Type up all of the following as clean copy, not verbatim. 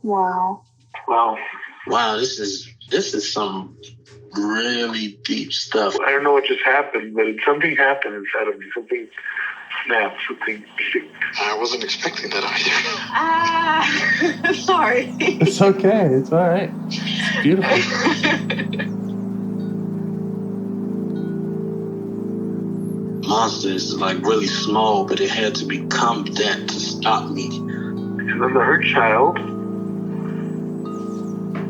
Wow. Wow, this is some really deep stuff. I don't know what just happened, but something happened inside of me. Something snapped. Something. I wasn't expecting that either. Sorry. It's okay. It's all right. It's beautiful. Monster is like really small, but it had to become that to stop me. And then the hurt child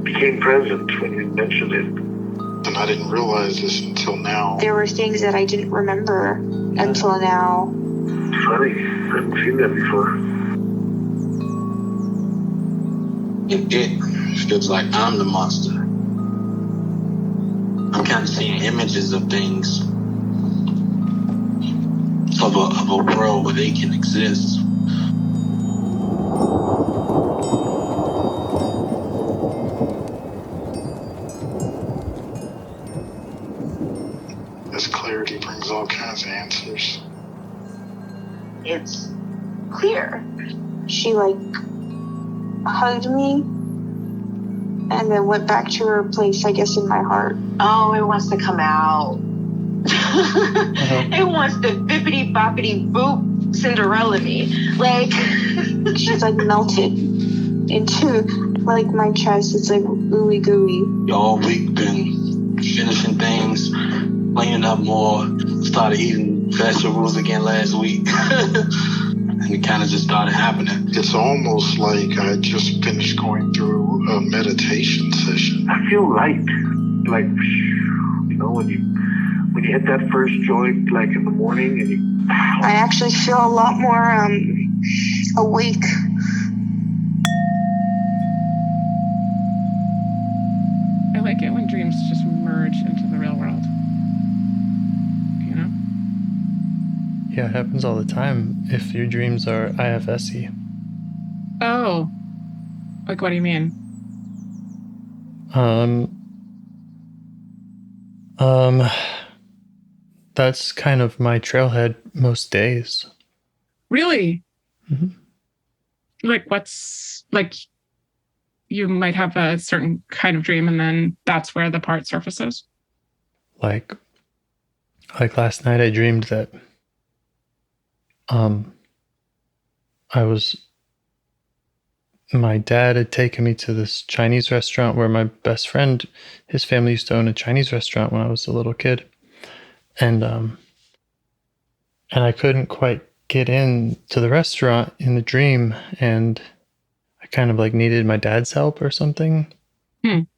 became present when you mentioned it. And I didn't realize this until now. There were things that I didn't remember until now. Funny. I haven't seen that before. It feels like I'm the monster. I'm kind of seeing images of things. Of a world where they can exist. This clarity brings all kinds of answers. It's clear. She hugged me and then went back to her place, I guess, in my heart. Oh, it wants to come out. It wants to bippity boppity boop Cinderella me. She's melted into my chest. It's ooey gooey. All week been finishing things, cleaning up more, started eating vegetables again last week. And it kind of just started happening. It's almost like I just finished going through a meditation session. I feel light. When you hit that first joint, in the morning, and I actually feel a lot more awake. I like it when dreams just merge into the real world. You know? Yeah, it happens all the time if your dreams are IFSy. Oh. What do you mean? That's kind of my trailhead most days. Really? Mm-hmm. You might have a certain kind of dream and then that's where the part surfaces? Like last night I dreamed that my dad had taken me to this Chinese restaurant where my best friend, his family used to own a Chinese restaurant when I was a little kid. And I couldn't quite get in to the restaurant in the dream, and I kind of needed my dad's help or something. And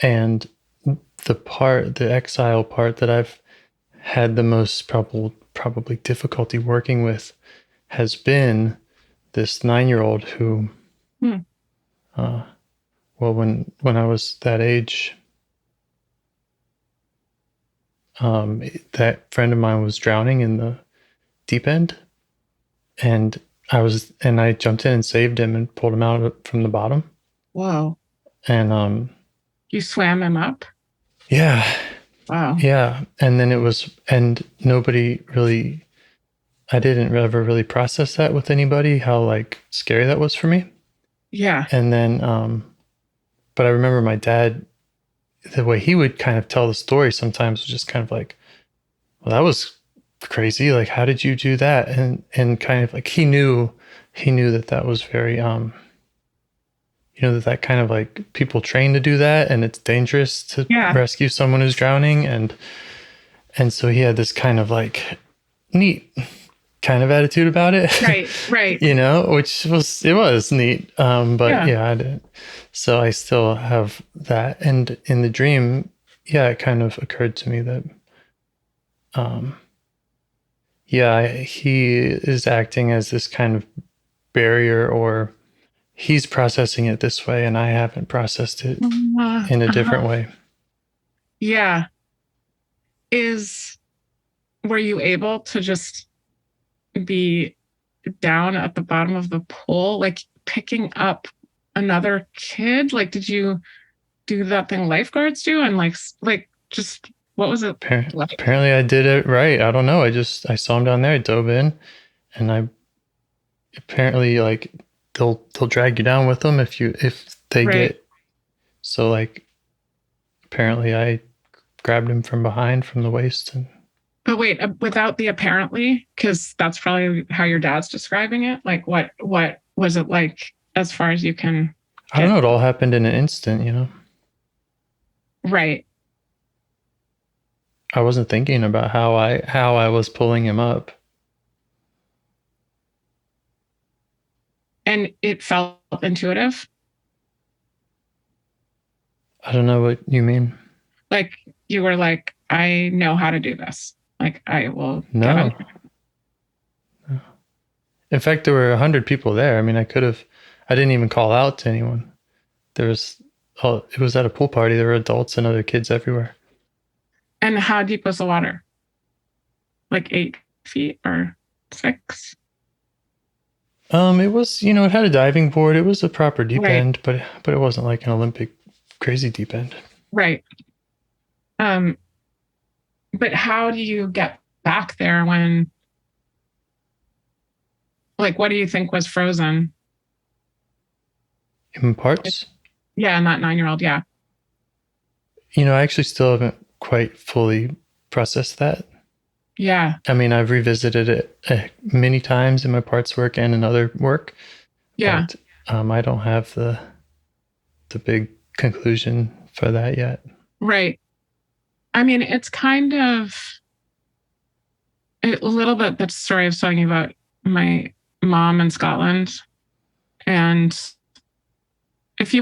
the exile part that I've had the most probably difficulty working with has been this 9-year-old who, when I was that age, that friend of mine was drowning in the deep end, and I jumped in and saved him and pulled him out from the bottom. Whoa. And you swam him up? Yeah. Wow. Yeah. And then I didn't ever really process that with anybody, how scary that was for me. Yeah. And then but I remember my dad, the way he would kind of tell the story sometimes was just kind of well, that was crazy. How did you do that? And kind of he knew that was very, that kind of people train to do that, and it's dangerous to rescue someone who's drowning. And so he had this kind of neat kind of attitude about it. Right. Which was neat. But I didn't. So I still have that. And in the dream, it kind of occurred to me that, he is acting as this kind of barrier, or he's processing it this way, and I haven't processed it in a different way. Yeah. Were you able to just be down at the bottom of the pool, picking up another kid? Did you do that thing lifeguards do? And just what was it? Apparently I did it right. I don't know. I saw him down there. I dove in, and I apparently they'll drag you down with them if they Right. get. So like, apparently I grabbed him from behind from the waist and. But wait, without the apparently, because that's probably how your dad's describing it. Like, what was it like as far as you can? I don't know. It all happened in an instant, you know. Right. I wasn't thinking about how I was pulling him up. And it felt intuitive. I don't know what you mean. Like you were like, I know how to do this. Like I will. No. In fact, there were 100 people there. I mean, I didn't even call out to anyone. It was at a pool party. There were adults and other kids everywhere. And how deep was the water? Like 8 feet or 6? It was, it had a diving board. It was a proper deep Right. end, but it wasn't like an Olympic crazy deep end. Right. But how do you get back there when, like, what do you think was frozen? In parts? Yeah, and that 9-year-old, yeah. I actually still haven't quite fully processed that. Yeah. I mean, I've revisited it many times in my parts work and in other work. Yeah. But I don't have the big conclusion for that yet. Right. I mean, it's kind of a little bit the story I was talking about my mom in Scotland. And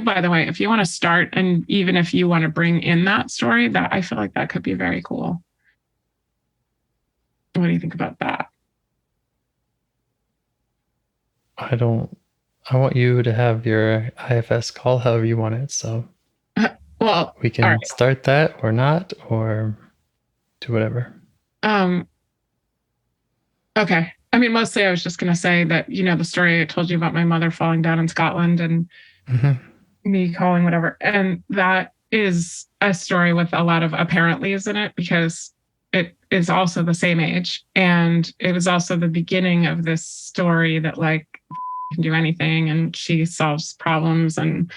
by the way, if you want to start, and even if you want to bring in that story, that I feel like that could be very cool. What do you think about that? I want you to have your IFS call however you want it. So well, we can start that or not, or do whatever. Okay. I mean, mostly I was just going to say that, the story I told you about my mother falling down in Scotland and me calling whatever. And that is a story with a lot of apparentlys in it because it is also the same age. And it was also the beginning of this story that like can do anything and she solves problems and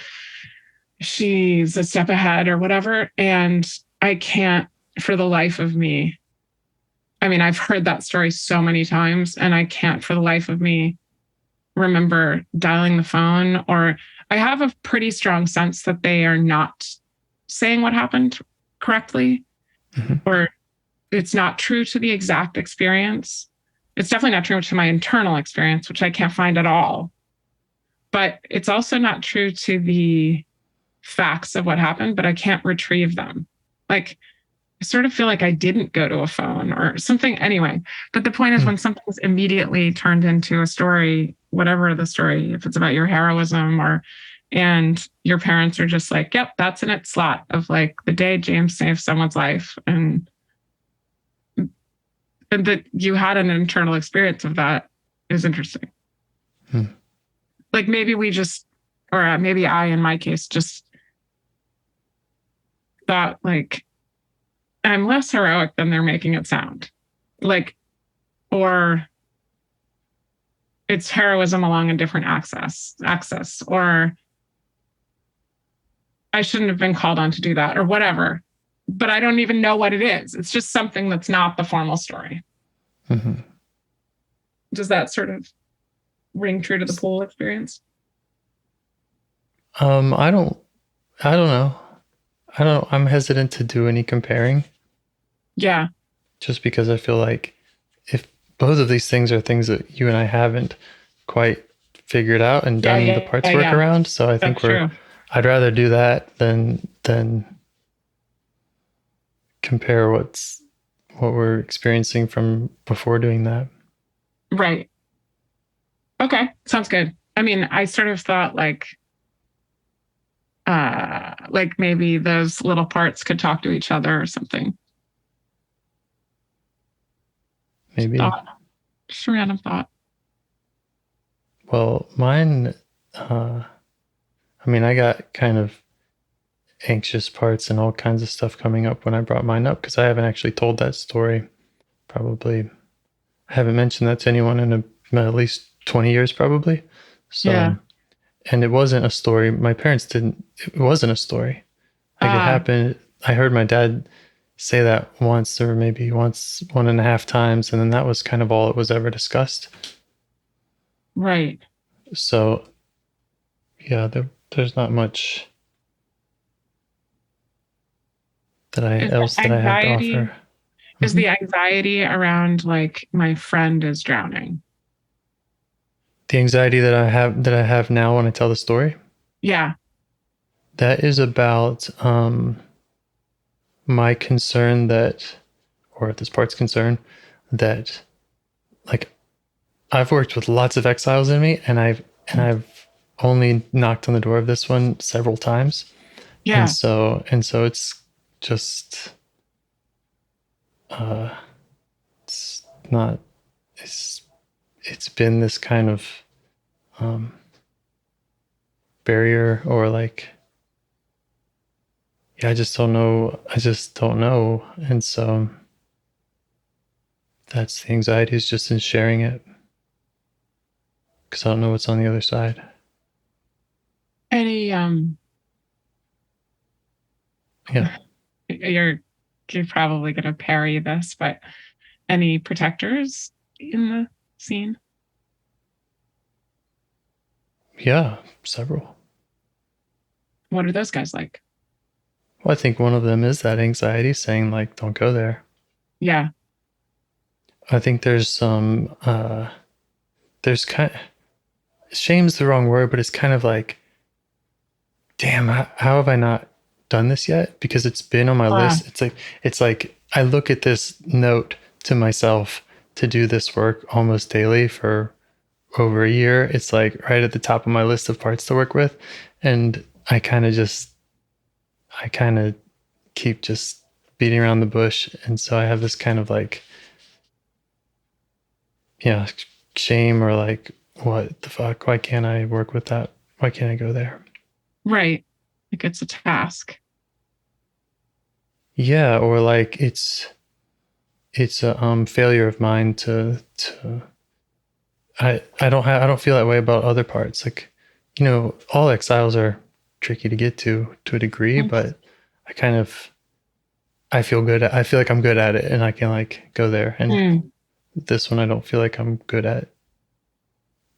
she's a step ahead or whatever. And I can't for the life of me. I mean, I've heard that story so many times and I can't for the life of me remember dialing the phone, or I have a pretty strong sense that they are not saying what happened correctly, or it's not true to the exact experience. It's definitely not true to my internal experience, which I can't find at all. But it's also not true to the facts of what happened, but I can't retrieve them. Like, I sort of feel like I didn't go to a phone or something anyway. But the point is when something's immediately turned into a story, whatever the story, if it's about your heroism and your parents are just like, yep, that's in its slot of like the day James saved someone's life. And that you had an internal experience of that is interesting. Like maybe we just, or maybe I, in my case, just thought like, I'm less heroic than they're making it sound. Like, or it's heroism along a different axis, or I shouldn't have been called on to do that or whatever. But I don't even know what it is. It's just something that's not the formal story. Does that sort of ring true to the pool experience? I don't know. I'm hesitant to do any comparing. Yeah. Just because I feel like if both of these things are things that you and I haven't quite figured out and done the parts work around. So I think I'd rather do that than compare what we're experiencing from before doing that. Right. Okay. Sounds good. I mean, I sort of thought like maybe those little parts could talk to each other or something. Maybe. Just a random thought. Well, mine, I got kind of anxious parts and all kinds of stuff coming up when I brought mine up because I haven't actually told that story. Probably, I haven't mentioned that to anyone in at least 20 years, probably. So and it wasn't a story. My parents didn't. It wasn't a story. Like it happened. I heard my dad say that once, or maybe once, 1.5 times, and then that was kind of all it was ever discussed. Right. So, yeah, there's not much that I have to offer. Is the anxiety around like my friend is drowning? The anxiety that I have now when I tell the story? Yeah. That is about my concern that, or this part's concern that, like, I've worked with lots of exiles in me, and I've only knocked on the door of this one several times. Yeah. And so it's just it's been this kind of barrier, or like, yeah, I just don't know. And so that's the anxiety, is just in sharing it, because I don't know what's on the other side. Any Yeah. you're probably gonna parry this, but any protectors in the scene? Yeah, several. What are those guys like? Well, I think one of them is that anxiety, saying like, don't go there. Yeah. I think there's some there's kind of, shame's the wrong word, but it's kind of like, damn, how have I not done this yet? Because it's been on my list. It's like I look at this note to myself to do this work almost daily for over a year. It's like right at the top of my list of parts to work with, and I kind of keep just beating around the bush, and so I have this kind of like, yeah, shame, or like, what the fuck? Why can't I work with that? Why can't I go there? Right. Like it's a task. Yeah, or like it's a failure of mine to I don't feel that way about other parts. Like, all exiles are tricky to get to a degree, but I feel like I'm good at it, and I can like go there. And this one I don't feel like I'm good at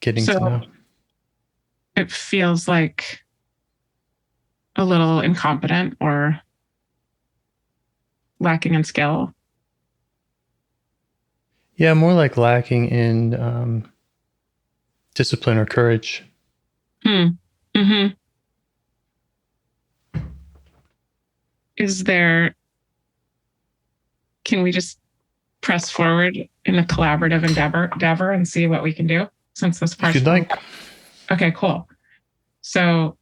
getting to know. It feels like a little incompetent or lacking in skill. Yeah, more like lacking in discipline or courage. Mm-hmm. Can we just press forward in a collaborative endeavor and see what we can do, since this part? If you'd like. Okay, cool. So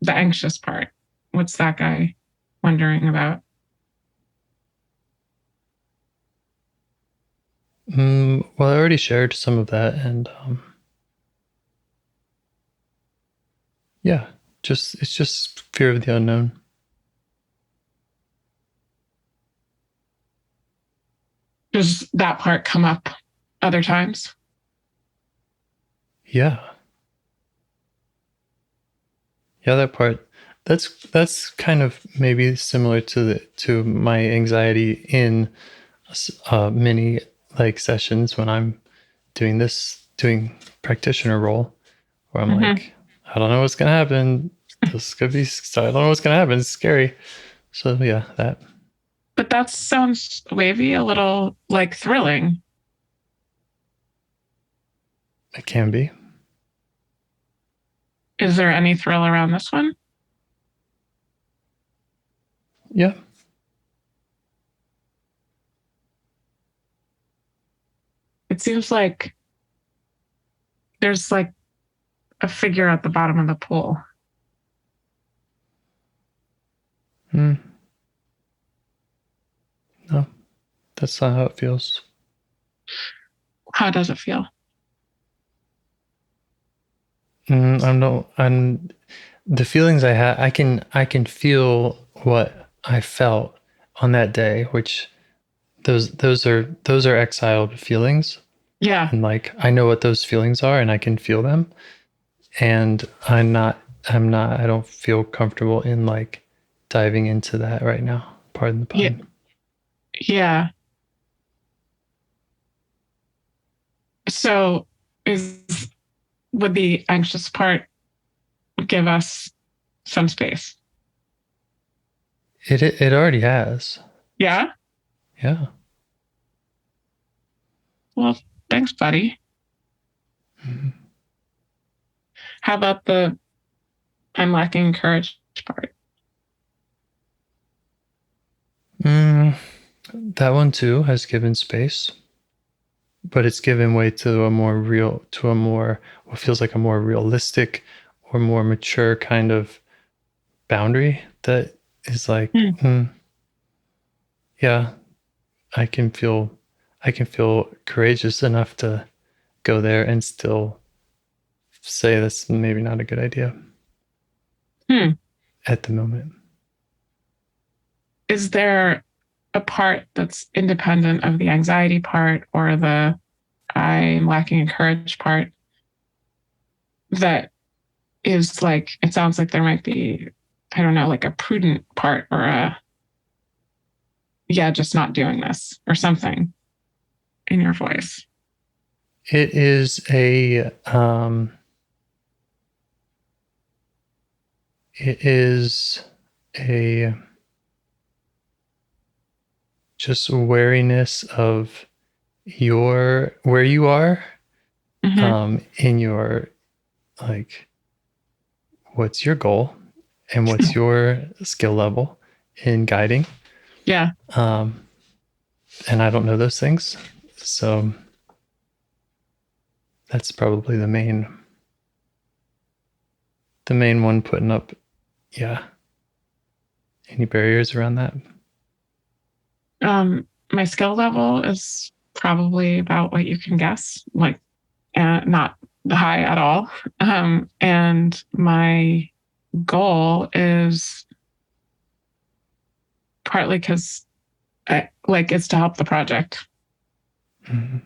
the anxious part, what's that guy wondering about? Well, I already shared some of that, and yeah, it's just fear of the unknown. Does that part come up other times? Yeah, that part. That's kind of maybe similar to my anxiety in many like sessions when I'm doing practitioner role, where I'm like, I don't know what's gonna happen. This could be. I don't know what's gonna happen. It's scary. So yeah, that. But that sounds wavy, a little like thrilling. It can be. Is there any thrill around this one? Yeah. It seems like there's like a figure at the bottom of the pool. No, that's not how it feels. How does it feel? I'm the feelings I had. I can feel what I felt on that day, which those are exiled feelings. Yeah. And like, I know what those feelings are, and I can feel them. And I don't feel comfortable in like diving into that right now. Pardon the pun. Yeah. So would the anxious part give us some space? It already has. Yeah. Yeah. Well, thanks, buddy. Mhm. How about the I'm lacking courage part? That one too has given space, but it's given way to what feels like a more realistic or more mature kind of boundary that is like, yeah, I can feel courageous enough to go there and still say that's maybe not a good idea at the moment. Is there a part that's independent of the anxiety part or the I'm lacking courage part that is like, it sounds like there might be, I don't know, like a prudent part or just not doing this or something in your voice? It is a just wariness of where you are in your, like, what's your goal and what's your skill level in guiding. Yeah. And I don't know those things, so that's probably the main one putting up any barriers around that. My skill level is probably about what you can guess, like not high at all. And my goal is partly because it's to help the project. Mm-hmm.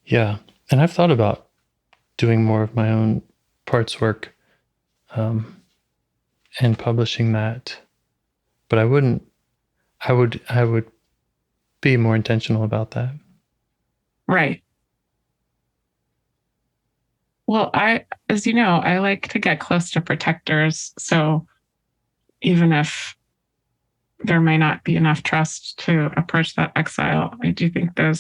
Yeah. And I've thought about doing more of my own parts work and publishing that, but I would be more intentional about that. Right. Well, as you know, I like to get close to protectors. So even if there may not be enough trust to approach that exile, I do think the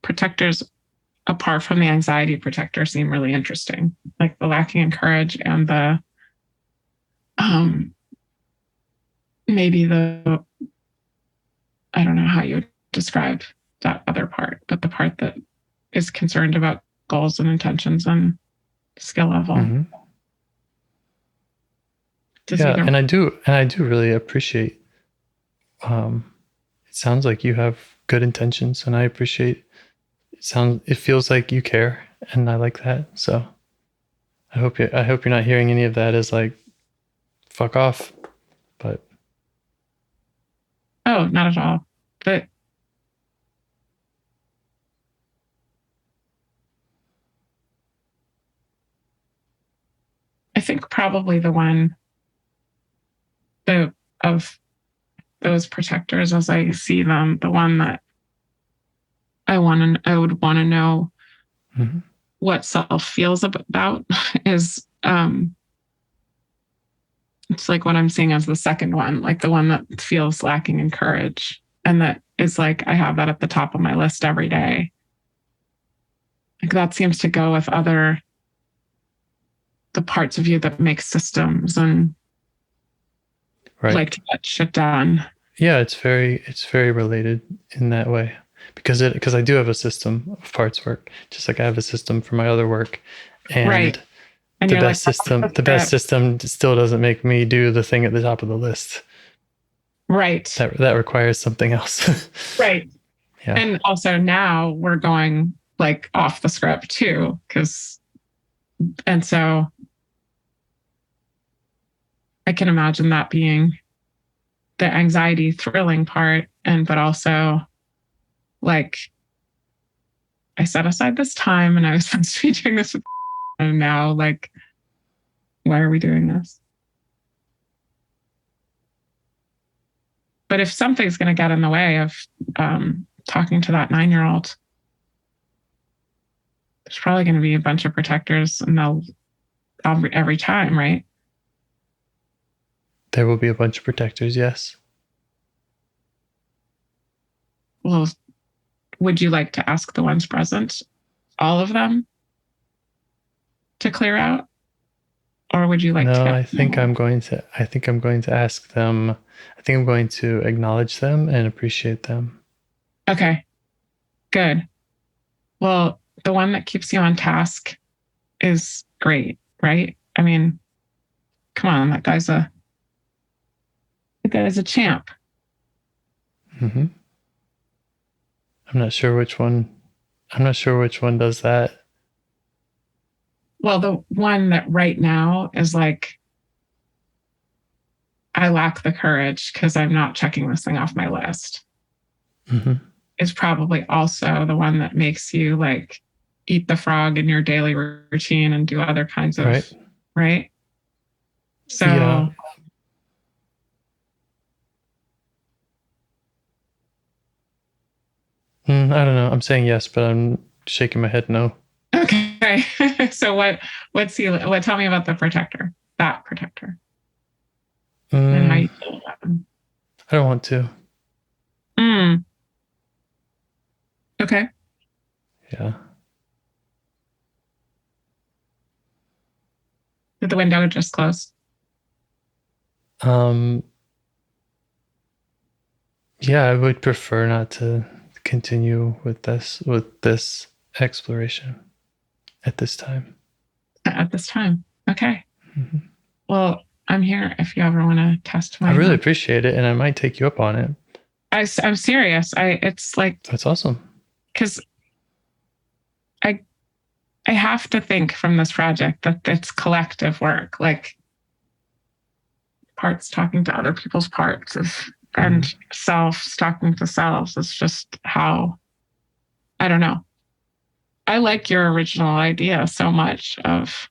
protectors, apart from the anxiety protector, seem really interesting. Like the lacking in courage and the maybe the, I don't know how you would describe that other part, but the part that is concerned about goals and intentions and skill level. Mm-hmm. And I do really appreciate. It sounds like you have good intentions, and I appreciate. It feels like you care, and I like that. So, I hope you're not hearing any of that as like, fuck off. But oh, not at all. But I think probably the one of those protectors as I see them, the one that I would want to know what self feels about is it's like what I'm seeing as the second one, like the one that feels lacking in courage. And that is like, I have that at the top of my list every day. Like that seems to go with the parts of you that make systems and like to get shit done. Yeah, it's very related in that way because I do have a system of parts work, just like I have a system for my other work, and the best system still doesn't make me do the thing at the top of the list. Right. That requires something else. Right. Yeah. And also now we're going like off the script too, so I can imagine that being the anxiety thrilling part. But also like, I set aside this time and I was supposed to be doing this with, and now like, why are we doing this? But if something's going to get in the way of talking to that 9-year-old, there's probably going to be a bunch of protectors, and they'll every time, right? There will be a bunch of protectors, yes. Well, would you like to ask the ones present, all of them, to clear out? Or would you like to? No, I think I'm going to ask them. I think I'm going to acknowledge them and appreciate them. Okay, good. Well, the one that keeps you on task is great, right? I mean, come on, that guy's a champ. Mm-hmm. I'm not sure which one does that. Well, the one that right now is like, I lack the courage because I'm not checking this thing off my list. Mm-hmm. Is probably also the one that makes you like eat the frog in your daily routine and do other kinds of, right? So yeah. I don't know. I'm saying yes, but I'm shaking my head no. Okay. So tell me about the protector, that protector. And how you feel about them. I don't want to. Okay. Yeah. Did the window just close? Yeah, I would prefer not to continue with this exploration at this time. At this time. Okay. Mm-hmm. Well, I'm here if you ever want to test my. I really appreciate it, and I might take you up on it. I'm serious. It's like, that's awesome. Because I have to think from this project that it's collective work, like parts talking to other people's parts and selves talking to selves. It's just how, I don't know. I like your original idea so much of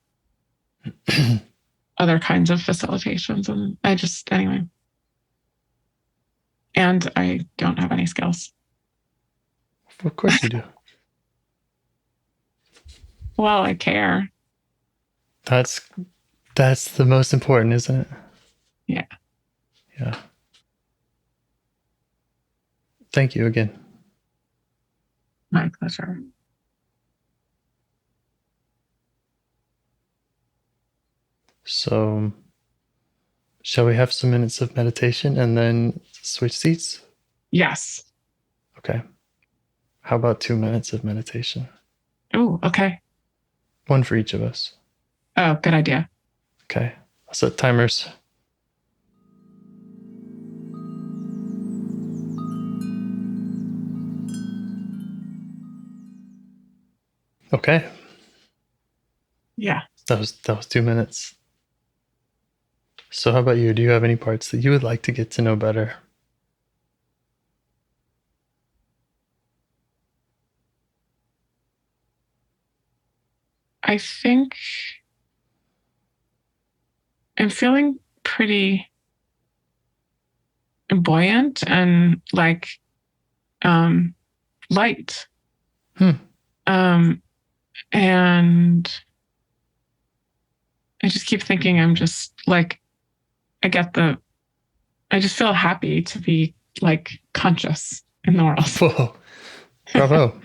other kinds of facilitations. And anyway. And I don't have any skills. Of course you do. Well, I care. That's the most important, isn't it? Yeah. Yeah. Thank you again. My pleasure. So, shall we have some minutes of meditation and then switch seats? Yes. Okay. How about 2 minutes of meditation? Oh, okay. One for each of us. Oh, good idea. Okay. I'll set timers. Okay. Yeah. That was 2 minutes. So how about you? Do you have any parts that you would like to get to know better? I think I'm feeling pretty buoyant and like light. And I just keep thinking I'm just like, I just feel happy to be like conscious in the world. Whoa. Bravo.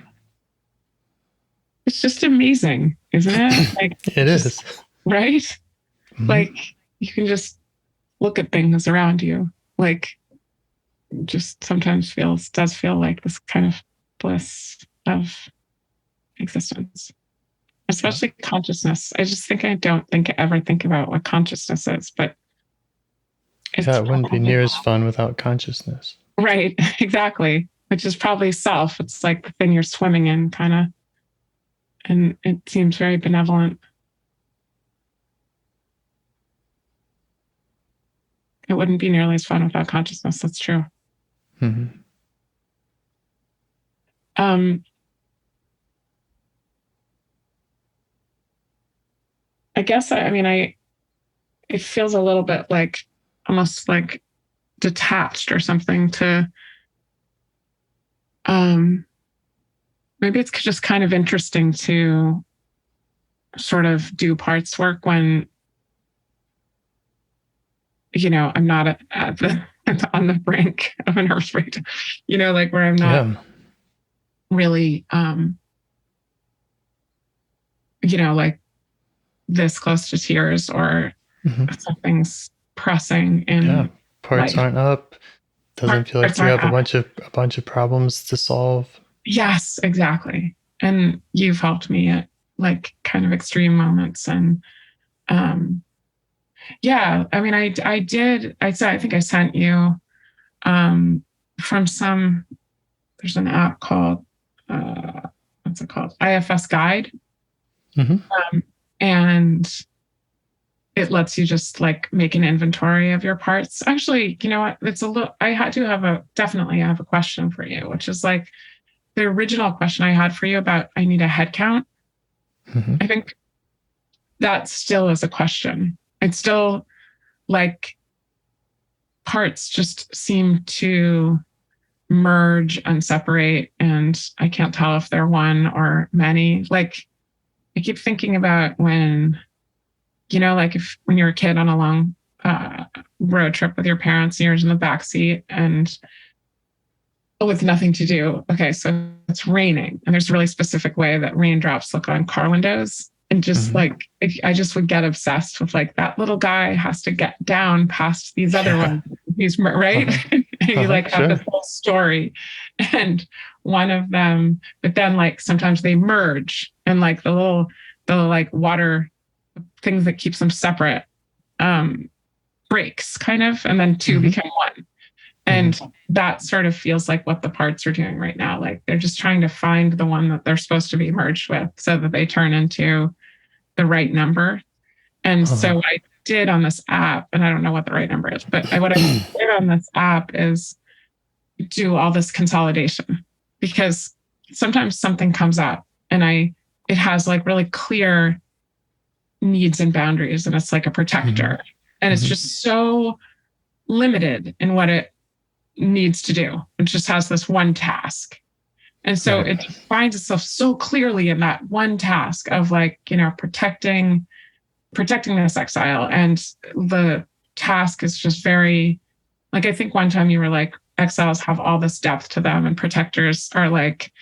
It's just amazing, isn't it? Like it is. Right? Mm-hmm. Like you can just look at things around you. Like just sometimes does feel like this kind of bliss of existence. Especially consciousness. I just think I don't ever think about what consciousness is, but it wouldn't be near as fun without consciousness. Right, exactly. Which is probably self. It's like the thing you're swimming in, kind of. And it seems very benevolent. It wouldn't be nearly as fun without consciousness. That's true. Mm-hmm. I guess, it feels a little bit like almost like detached or something to, maybe it's just kind of interesting to sort of do parts work when, I'm not at the, on the brink of an earthquake, like where I'm not really, like this close to tears or something's pressing in parts life. aren't up. Doesn't feel like you have a bunch of problems to solve. Yes, exactly. And you've helped me at like kind of extreme moments. And yeah, I mean, I think I sent you from there's an app called, what's it called? IFS Guide. And it lets you just like make an inventory of your parts. Actually, you know what? Definitely have a question for you, which is like the original question I had for you about, I need a head count. I think that still is a question. It's still like parts just seem to merge and separate, and I can't tell if they're one or many. Like I keep thinking about when, like when you're a kid on a long road trip with your parents, and you're in the back seat and with nothing to do. Okay, so it's raining, and there's a really specific way that raindrops look on car windows. And just like, I just would get obsessed with like, that little guy has to get down past these other ones. He's right. And you like have this whole story. And one of them, but then like sometimes they merge, and like the like water things that keeps them separate breaks kind of, and then two become one. And that sort of feels like what the parts are doing right now. Like they're just trying to find the one that they're supposed to be merged with so that they turn into the right number. And so what I did on this app, and I don't know what the right number is, but what I did on this app is do all this consolidation, because sometimes something comes up and it has like really clear needs and boundaries, and it's like a protector. And it's just so limited in what it needs to do. It just has this one task. And so it finds itself so clearly in that one task of like, protecting this exile. And the task is just very, like, I think one time you were like, exiles have all this depth to them, and protectors are like,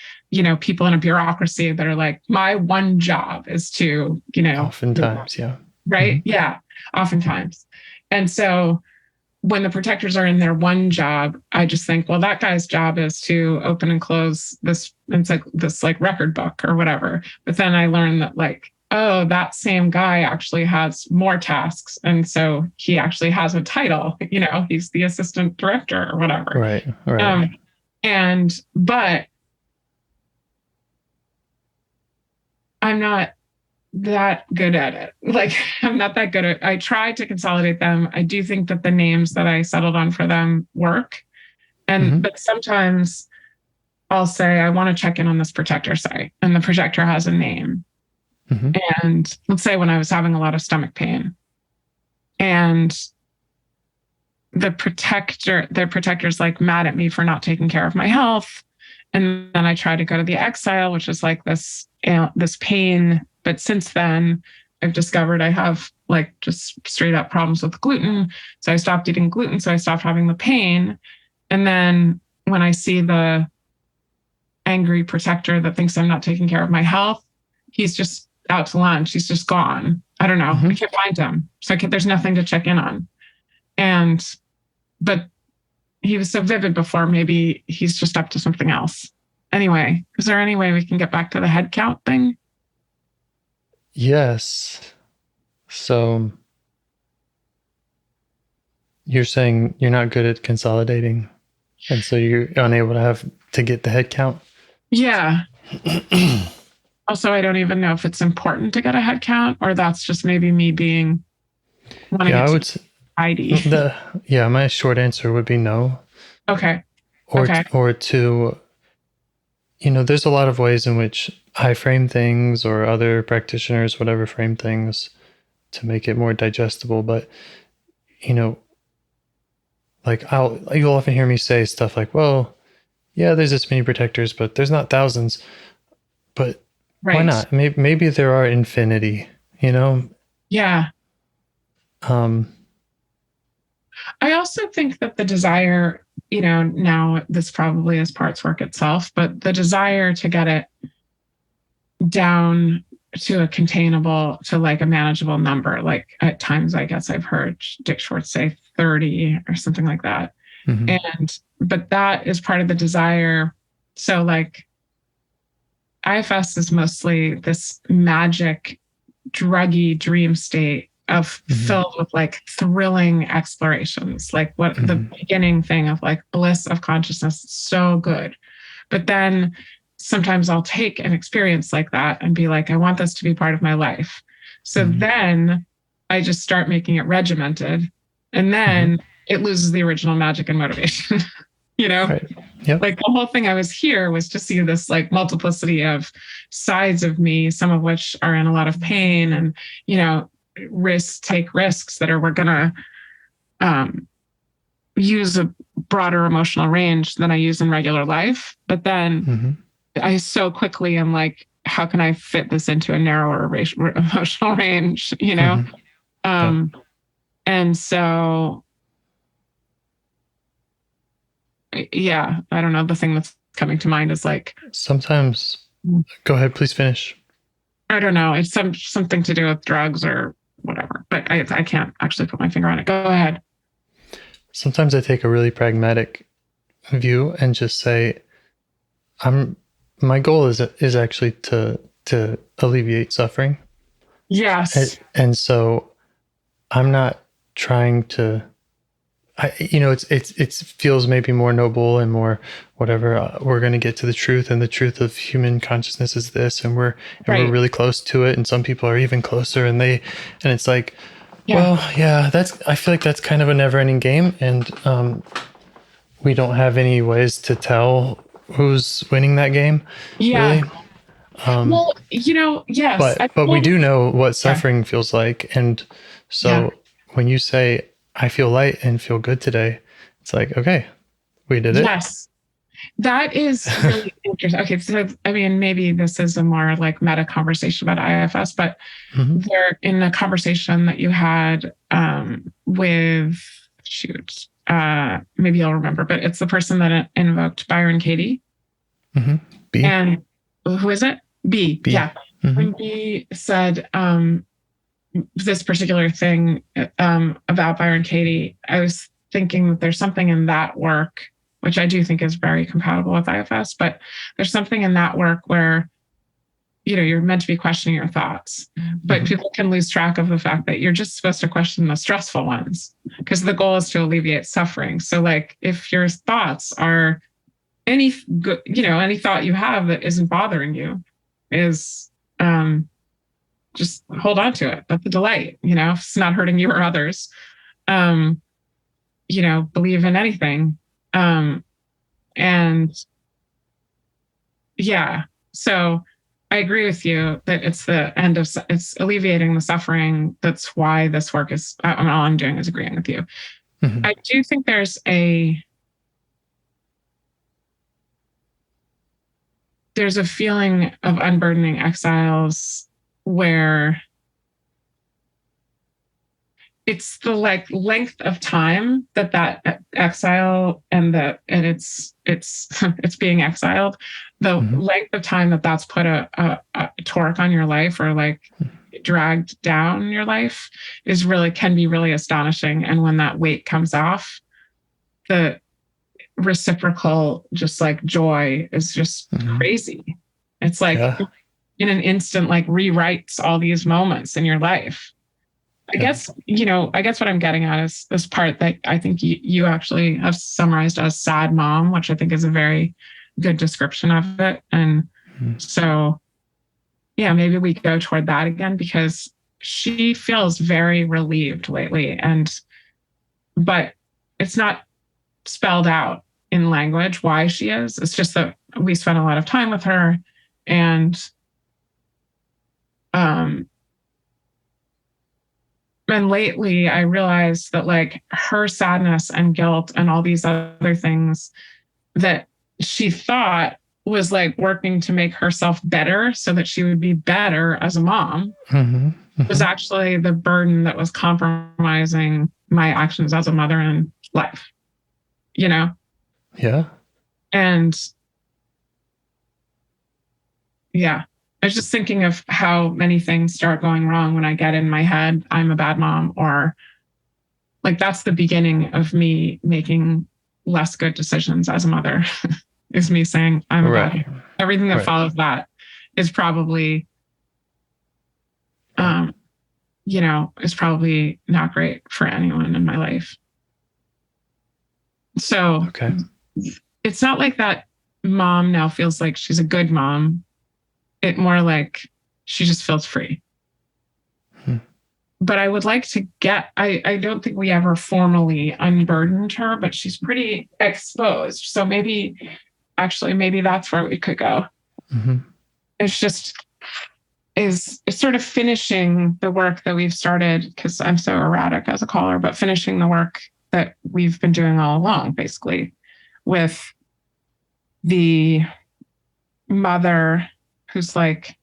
people in a bureaucracy that are like, my one job is to, oftentimes, yeah. Right. Yeah. Oftentimes. And so when the protectors are in their one job, I just think, well, that guy's job is to open and close this, it's like this like record book or whatever. But then I learned that like, oh, that same guy actually has more tasks. And so he actually has a title, he's the assistant director or whatever. Right. But I'm not that good at it. Like, I'm not that good at, I tried to consolidate them. I do think that the names that I settled on for them work. And, but sometimes I'll say, I want to check in on this protector site, and the protector has a name. And let's say when I was having a lot of stomach pain, and their protector's like mad at me for not taking care of my health. And then I tried to go to the exile, which is like this pain. But since then, I've discovered I have like just straight up problems with gluten. So I stopped eating gluten. So I stopped having the pain. And then when I see the angry protector that thinks I'm not taking care of my health, he's just out to lunch. He's just gone. I don't know. I can't find him. So there's nothing to check in on. But he was so vivid before, maybe he's just up to something else. Anyway, is there any way we can get back to the head count thing? Yes. So you're saying you're not good at consolidating, and so you're unable to get the head count? Yeah. Also, I don't even know if it's important to get a head count, or that's just maybe me being... Yeah, Heidi. My short answer would be no. Okay. Or to, there's a lot of ways in which I frame things or other practitioners, whatever, frame things to make it more digestible. But, like you'll often hear me say stuff like, well, yeah, there's this many protectors, but there's not thousands. But why not? Maybe there are infinity, Yeah. I also think that the desire, now this probably is parts work itself, but the desire to get it down to a containable, to like a manageable number, like at times, I guess I've heard Dick Schwartz say 30 or something like that. Mm-hmm. But that is part of the desire. So like IFS is mostly this magic, druggy dream state of filled with like thrilling explorations, like what the beginning thing of like bliss of consciousness, so good. But then sometimes I'll take an experience like that and be like, I want this to be part of my life. So then I just start making it regimented, and then it loses the original magic and motivation. Right. Yep. Like the whole thing I was here was to see this like multiplicity of sides of me, some of which are in a lot of pain and, take risks that we're going to use a broader emotional range than I use in regular life. But then I so quickly am like, how can I fit this into a narrower emotional range, And so, yeah, I don't know. The thing that's coming to mind is like, sometimes, go ahead, please finish. I don't know. It's something to do with drugs or whatever, but I can't actually put my finger on it. Go ahead. Sometimes I take a really pragmatic view and just say, my goal is actually to alleviate suffering. Yes. And so I'm not trying to, it feels maybe more noble and more whatever. We're going to get to the truth, and the truth of human consciousness is this, and we're really close to it. And some people are even closer, and it's like, I feel like that's kind of a never ending game. And, we don't have any ways to tell who's winning that game. Yeah. Really. Yes. But we do know what suffering feels like. And so when you say, I feel light and feel good today, it's like, okay, we did it. Yes. That is really interesting. Okay. So, I mean, maybe this is a more like meta conversation about IFS, but they're in a conversation that you had with, maybe you'll remember, but it's the person that invoked Byron Katie. B. And who is it? B. Yeah. When B said this particular thing about Byron Katie, I was thinking that there's something in that work, which I do think is very compatible with IFS, but there's something in that work where, you're meant to be questioning your thoughts, but people can lose track of the fact that you're just supposed to question the stressful ones, because the goal is to alleviate suffering. So like if your thoughts are any good, any thought you have that isn't bothering you is just hold on to it. That's the delight, if it's not hurting you or others, believe in anything. And yeah, so I agree with you that it's it's alleviating the suffering. That's why this work is, all I'm doing is agreeing with you. I do think there's a feeling of unburdening exiles where it's the like length of time that exile and it's being exiled, the length of time that's put a torque on your life or like dragged down your life can be really astonishing. And when that weight comes off, the reciprocal just like joy is just crazy. It's like in an instant, like rewrites all these moments in your life. I guess what I'm getting at is this part that I think you actually have summarized as sad mom, which I think is a very good description of it. And so, yeah, maybe we go toward that again, because she feels very relieved lately. And but it's not spelled out in language why she is. It's just that we spent a lot of time with her, and lately I realized that like her sadness and guilt and all these other things that she thought was like working to make herself better so that she would be better as a mom was actually the burden that was compromising my actions as a mother in life, you know? Yeah. And yeah, I was just thinking of how many things start going wrong when I get in my head, I'm a bad mom, or like that's the beginning of me making less good decisions as a mother is me saying I'm a bad mom. Everything that follows that is probably, is probably not great for anyone in my life. So it's not like that mom now feels like she's a good mom. It more like she just feels free. But I would like to I don't think we ever formally unburdened her, but she's pretty exposed. So maybe that's where we could go. It's sort of finishing the work that we've started, because I'm so erratic as a caller, but finishing the work that we've been doing all along, basically, with the mother who's like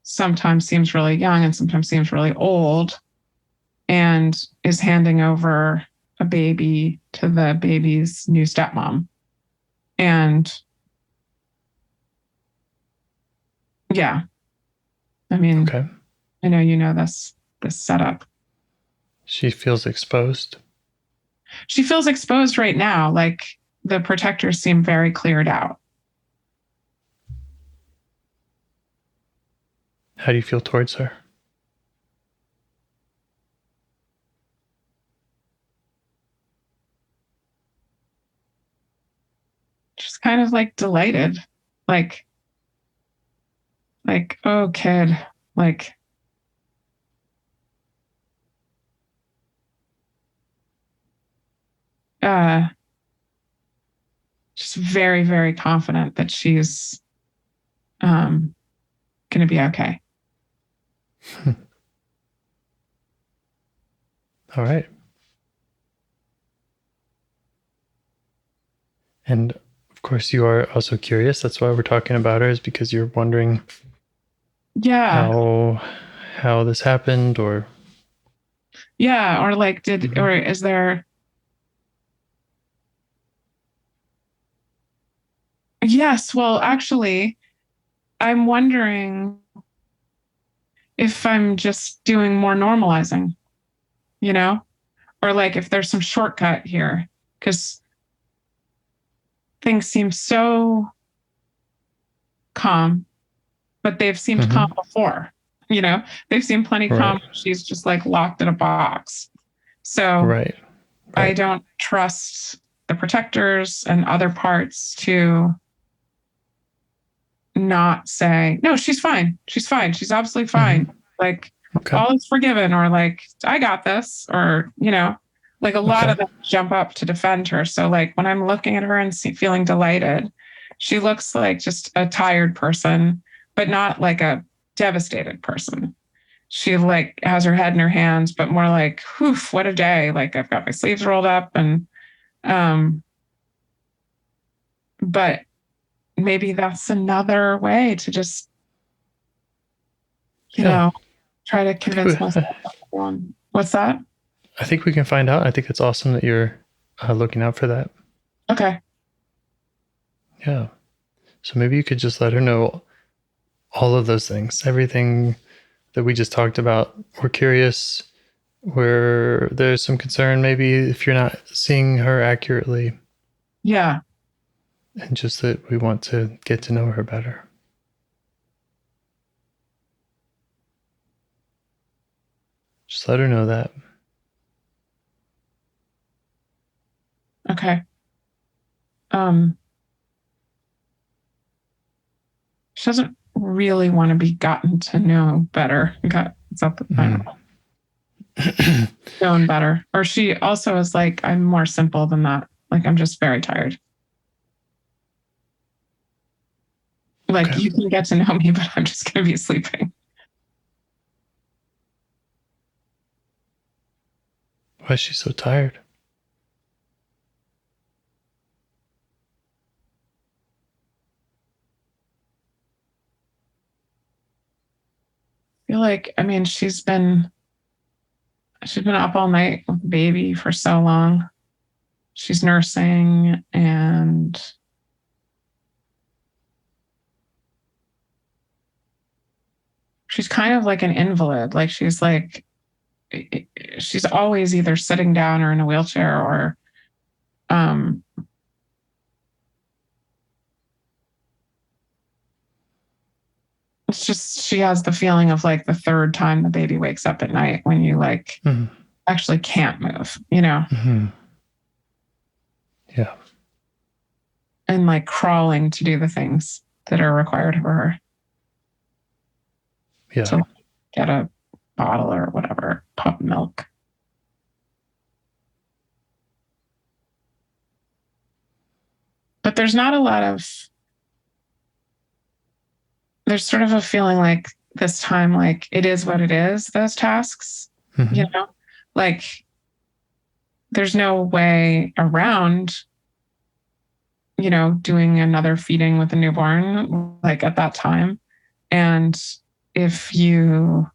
sometimes seems really young and sometimes seems really old and is handing over a baby to the baby's new stepmom. And yeah, I mean, I know you know this setup. She feels exposed. She feels exposed right now. Like the protectors seem very cleared out. How do you feel towards her? Just kind of like delighted. Like, oh, kid, like, just very, very confident that she's going to be okay. All right. And of course, you are also curious. That's why we're talking about her, is because you're wondering how this happened, or or like or is there. Yes, well, actually, I'm wondering if I'm just doing more normalizing, or like if there's some shortcut here, because things seem so calm, but they've seemed calm before, they've seemed plenty calm. She's just like locked in a box. So I don't trust the protectors and other parts to not say, no, she's fine. She's fine. She's absolutely fine. Like all is forgiven, or like, I got this, or, like a lot of them jump up to defend her. So like when I'm looking at her and feeling delighted, she looks like just a tired person, but not like a devastated person. She like has her head in her hands, but more like, whew, what a day. Like I've got my sleeves rolled up and, but maybe that's another way to just, try to convince myself. What's that? I think we can find out. I think it's awesome that you're looking out for that. Okay. Yeah. So maybe you could just let her know all of those things, everything that we just talked about. We're curious, where there's some concern, maybe if you're not seeing her accurately. Yeah. And just that we want to get to know her better. Just let her know that. Okay. She doesn't really want to be gotten to know better. Is that the final? known better. Or she also is like, I'm more simple than that. Like, I'm just very tired. Like, Okay. you can get to know me, but I'm just going to be sleeping. Why is she so tired? I feel like, I mean, she's been up all night with the baby for so long. She's nursing and she's kind of like an invalid. Like she's always either sitting down or in a wheelchair or it's just she has the feeling of like the third time the baby wakes up at night when you like actually can't move, you know? Mm-hmm. Yeah. And like crawling to do the things that are required for her. Yeah. To get a bottle or whatever, pup milk. But there's not a lot of, there's sort of a feeling like this time, like it is what it is, those tasks, you know, like there's no way around, you know, doing another feeding with a newborn, like at that time. And if you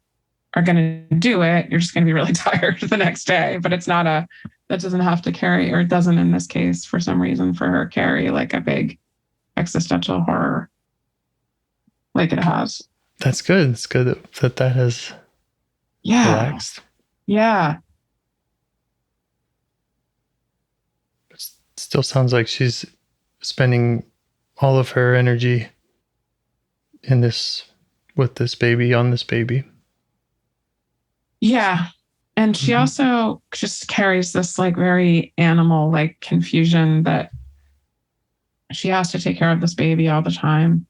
are going to do it, you're just going to be really tired the next day. But it's not that doesn't have to carry, or it doesn't in this case, for some reason, for her carry like a big existential horror like it has. That's good. It's good that has relaxed. Yeah. It still sounds like she's spending all of her energy with this baby, on this baby. Yeah. And she also just carries this like very animal like confusion that she has to take care of this baby all the time,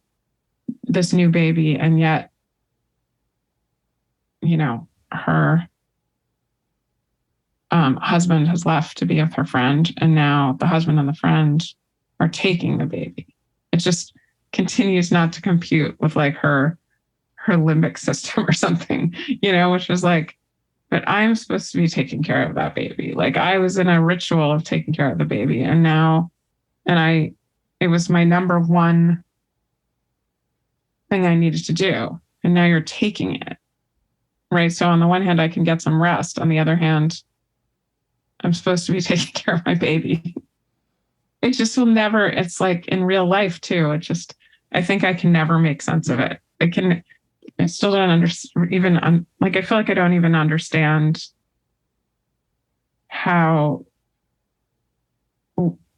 this new baby. And yet, you know, her husband has left to be with her friend. And now the husband and the friend are taking the baby. It just continues not to compute with like her limbic system or something, you know, which is like, but I'm supposed to be taking care of that baby. Like I was in a ritual of taking care of the baby. And now, it was my number one thing I needed to do. And now you're taking it. Right. So on the one hand, I can get some rest. On the other hand, I'm supposed to be taking care of my baby. It just will never, it's like in real life too. It just, I think I can never make sense of it. I still don't understand, like, I feel like I don't even understand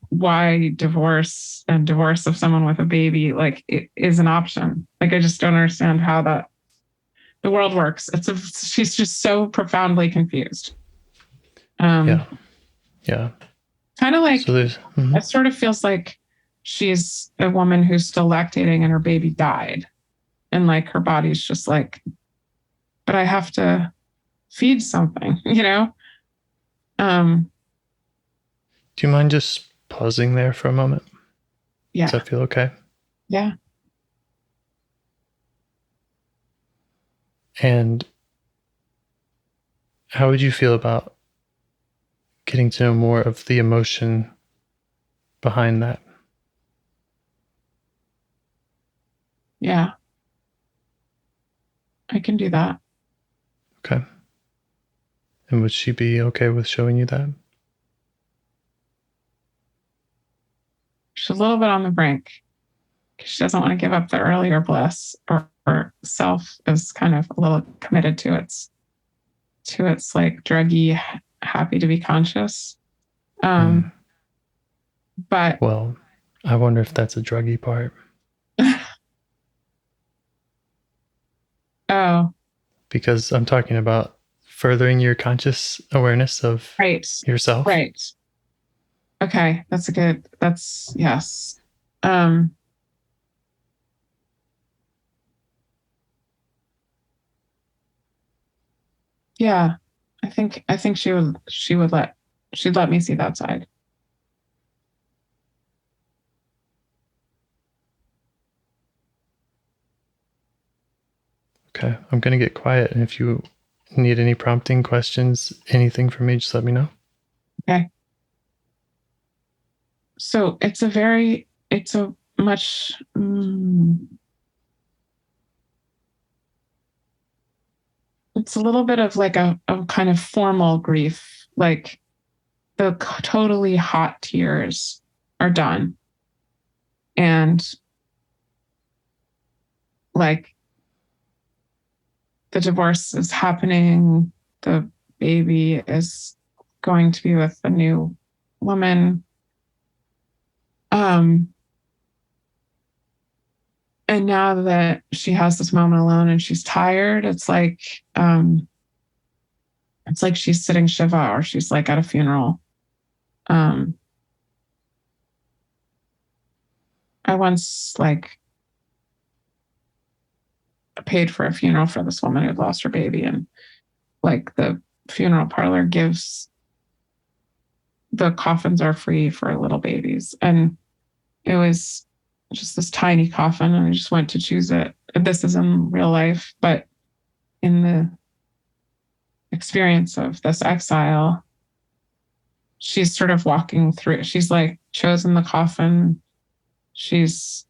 why divorce of someone with a baby, like, it is an option. Like, I just don't understand how the world works. She's just so profoundly confused. Yeah. Kind of like, it sort of feels like she's a woman who's still lactating and her baby died. And like her body's just like, but I have to feed something, you know? Do you mind just pausing there for a moment? Yeah. Does that feel okay? Yeah. And how would you feel about getting to know more of the emotion behind that? Yeah. I can do that. Okay. And would she be okay with showing you that? She's a little bit on the brink. She doesn't want to give up the earlier bliss, or self is kind of a little committed to its like druggy, happy to be conscious. But well, I wonder if that's a druggy part. Oh. Because I'm talking about furthering your conscious awareness of yourself. Right. Okay. Yes. Yeah. I think she'd let me see that side. Okay, I'm going to get quiet. And if you need any prompting questions, anything from me, just let me know. Okay. So it's a much, it's a little bit of like a kind of formal grief. Like the totally hot tears are done. And like the divorce is happening. The baby is going to be with a new woman. And now that she has this moment alone and she's tired, it's like she's sitting Shiva, or she's like at a funeral. I once like paid for a funeral for this woman who'd lost her baby, and like the funeral parlor gives, the coffins are free for little babies, and it was just this tiny coffin, and I just went to choose it. This is in real life, but in the experience of this exile, she's sort of walking through. She's like chosen the coffin. She's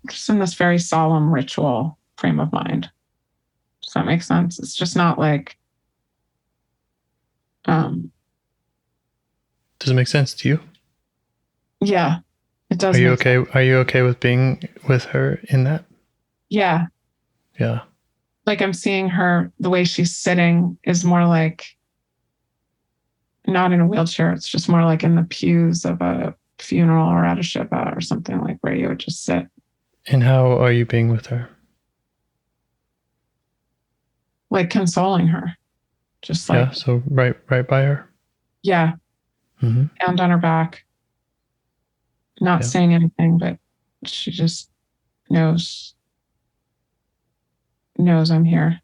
just in this very solemn ritual frame of mind. Does that make sense? It's just not like. Does it make sense to you? Yeah, it does. Are you okay? Sense. Are you okay with being with her in that? Yeah. Yeah. Like I'm seeing her, the way she's sitting is more like not in a wheelchair. It's just more like in the pews of a funeral or at a shiva or something, like where you would just sit. And how are you being with her? Like consoling her. Just like. Yeah, so right by her? Yeah. Mm-hmm. And on her back. Not saying anything, but she just knows I'm here.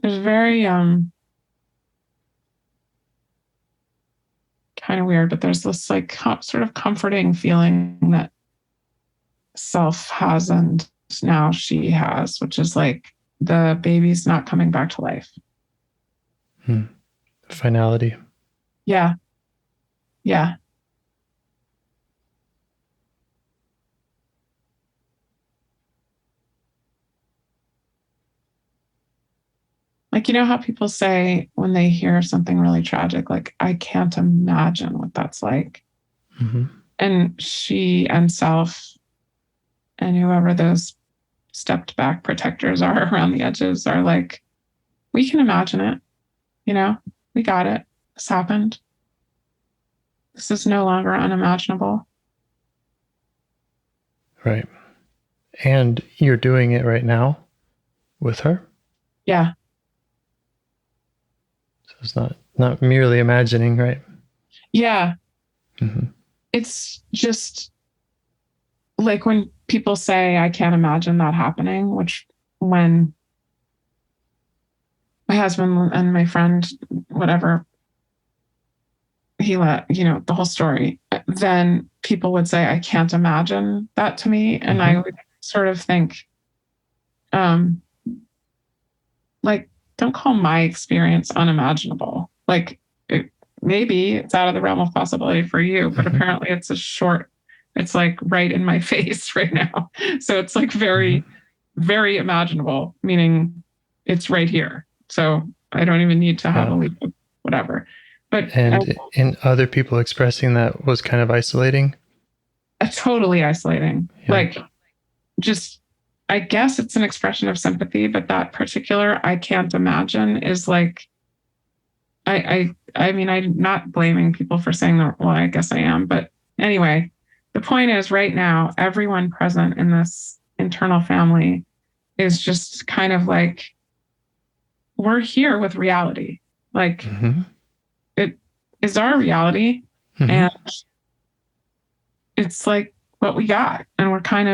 There's very kind of weird, but there's this like sort of comforting feeling that self has and now she has, which is like the baby's not coming back to life. Finality. Yeah. Yeah. Like, you know how people say when they hear something really tragic, like, I can't imagine what that's like. Mm-hmm. And she and self and whoever those stepped back protectors are around the edges are like, we can imagine it. You know, we got it. This happened. This is no longer unimaginable. Right. And you're doing it right now with her? Yeah. So it's not merely imagining, right? Yeah. Mm-hmm. It's just like when people say, I can't imagine that happening, which when my husband and my friend, whatever, he let, the whole story, then people would say, I can't imagine that to me. And I would sort of think, like, don't call my experience unimaginable. Like, maybe it's out of the realm of possibility for you, but apparently it's it's like right in my face right now. So it's like very, very imaginable, meaning it's right here. So I don't even need to have a leap of whatever. And other people expressing that was kind of isolating? Totally isolating. Yeah. Like, just, I guess it's an expression of sympathy, but that particular I can't imagine is like, I mean, I'm not blaming people for saying that. Well, I guess I am. But anyway, the point is right now, everyone present in this internal family is just kind of like, we're here with reality. Like, it is our reality. And it's like what we got. And it kind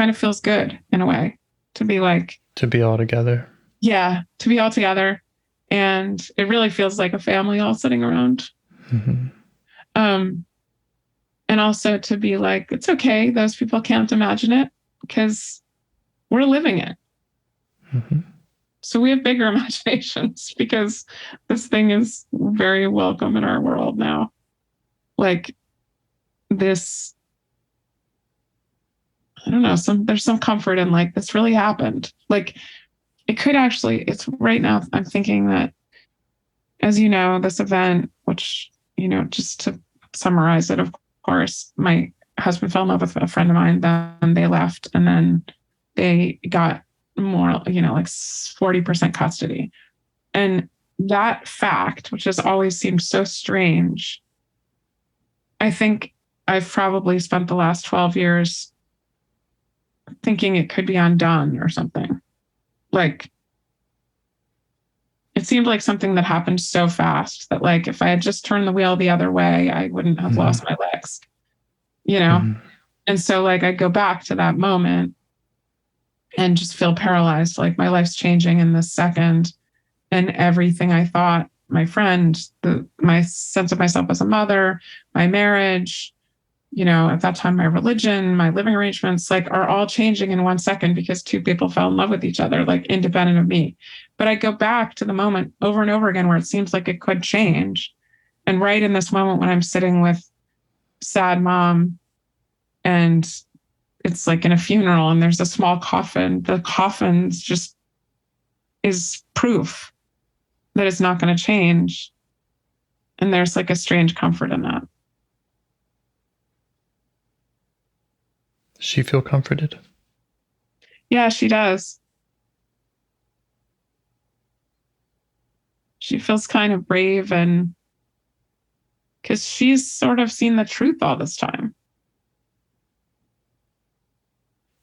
of feels good in a way to be like, to be all together. Yeah, to be all together. And it really feels like a family all sitting around. Mm-hmm. And also to be like, it's okay. Those people can't imagine it because we're living it. Mm-hmm. So we have bigger imaginations because this thing is very welcome in our world now. Like this, I don't know, there's some comfort in like, this really happened. Like it could actually, it's right now, I'm thinking that, as you know, this event, which, just to summarize it, of course, my husband fell in love with a friend of mine, then they left, and then they got more, like 40% custody. And that fact, which has always seemed so strange, I think I've probably spent the last 12 years thinking it could be undone or something. Like, it seemed like something that happened so fast that, like, if I had just turned the wheel the other way, I wouldn't have lost my legs, Mm-hmm. And so, like, I go back to that moment and just feel paralyzed. Like, my life's changing in this second. And everything I thought, my friend, my sense of myself as a mother, my marriage, at that time, my religion, my living arrangements, like, are all changing in 1 second because two people fell in love with each other, like, independent of me. But I go back to the moment over and over again where it seems like it could change. And right in this moment when I'm sitting with sad mom and it's like in a funeral and there's a small coffin, the coffin's just is proof that it's not going to change. And there's like a strange comfort in that. Does she feel comforted? Yeah, she does. She feels kind of brave, and because she's sort of seen the truth all this time.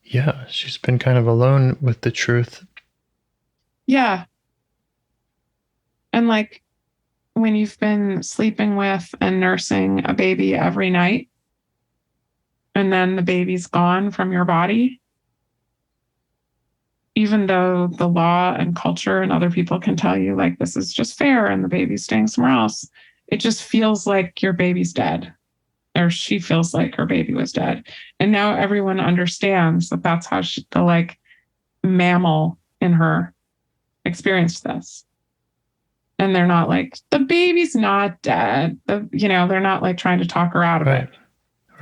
Yeah, she's been kind of alone with the truth. Yeah. And like when you've been sleeping with and nursing a baby every night, and then the baby's gone from your body, even though the law and culture and other people can tell you like this is just fair and the baby's staying somewhere else, it just feels like your baby's dead, or she feels like her baby was dead. And now everyone understands that that's how the like mammal in her experienced this. And they're not like, the baby's not dead. They're not like trying to talk her out of it.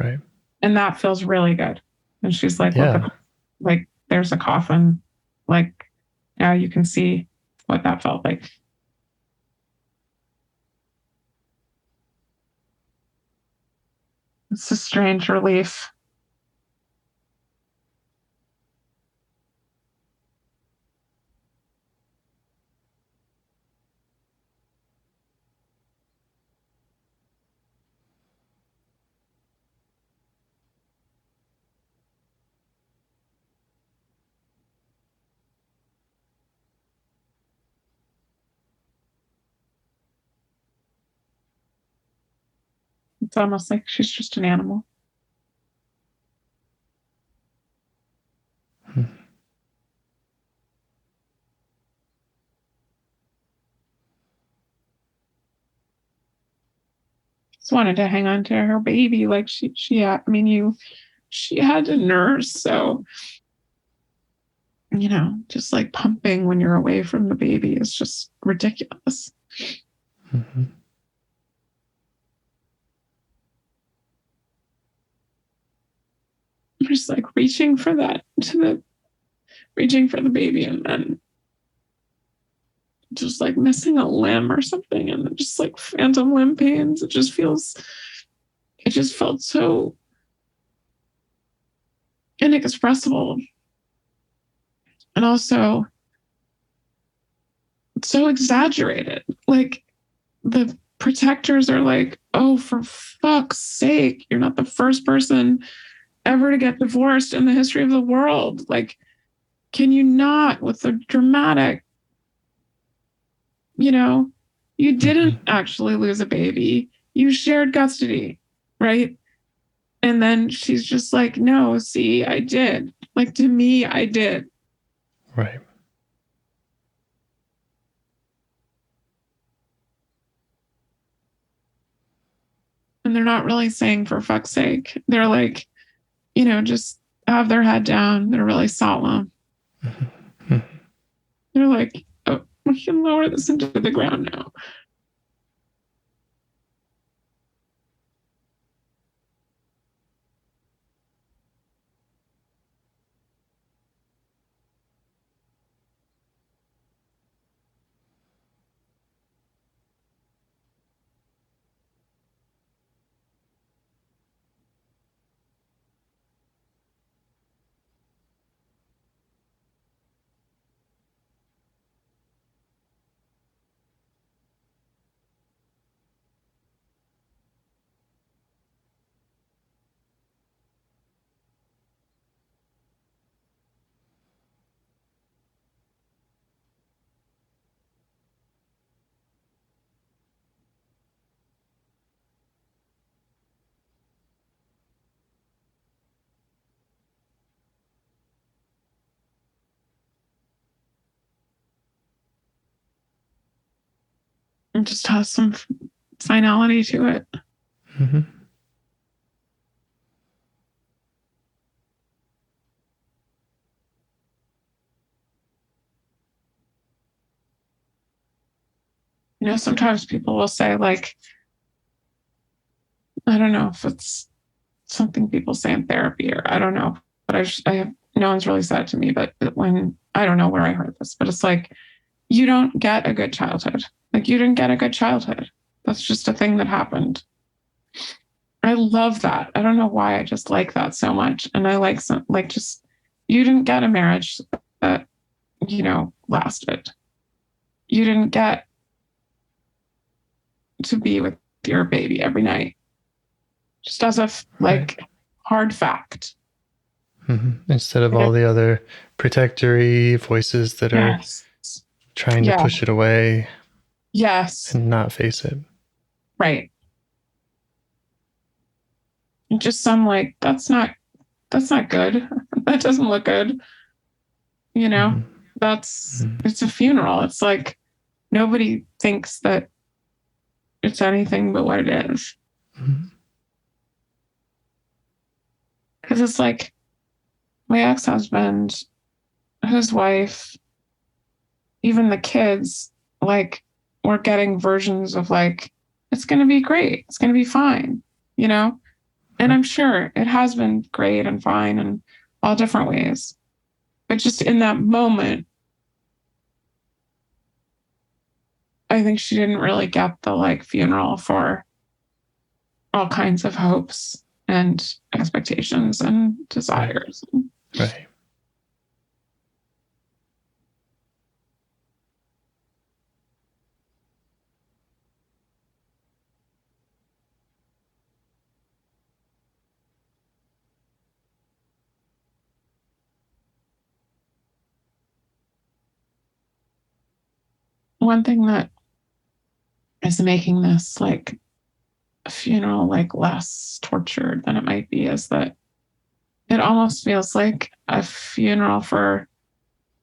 Right. And that feels really good. And she's like, yeah. Look, like there's a coffin. Like now you can see what that felt like. It's a strange relief. It's almost like she's just an animal. Just wanted to hang on to her baby. Like she had to nurse. So, just like pumping when you're away from the baby is just ridiculous. Mm-hmm. Just like reaching for the baby and then just like missing a limb or something and then just like phantom limb pains. It just felt so inexpressible. And also so exaggerated. Like the protectors are like, oh, for fuck's sake, you're not the first person ever to get divorced in the history of the world. Like, can you not, with the dramatic, you didn't actually lose a baby. You shared custody, right? And then she's just like, no, see, I did. Like, to me, I did. Right. And they're not really saying for fuck's sake. They're like, just have their head down. They're really solemn. Mm-hmm. They're like, oh, we can lower this into the ground now. It just has some finality to it. Mm-hmm. Sometimes people will say, like, I don't know if it's something people say in therapy or I don't know, but I have, no one's really said it to me, but when, I don't know where I heard this, but it's like, you don't get a good childhood. Like, you didn't get a good childhood. That's just a thing that happened. I love that. I don't know why I just like that so much. And I like just, you didn't get a marriage that, lasted. You didn't get to be with your baby every night. Just as a Right. hard fact. Mm-hmm. Instead of all the other protectory voices that are trying to push it away. Yes. And not face it. Right. Just some like, that's not good. That doesn't look good. Mm-hmm. It's a funeral. It's like, nobody thinks that it's anything but what it is. Mm-hmm. Because it's like, my ex-husband, his wife, even the kids, like, we're getting versions of like, it's going to be great. It's going to be fine, And I'm sure it has been great and fine in all different ways. But just in that moment, I think she didn't really get the like funeral for all kinds of hopes and expectations and desires. Right. One thing that is making this like a funeral like less tortured than it might be is that it almost feels like a funeral for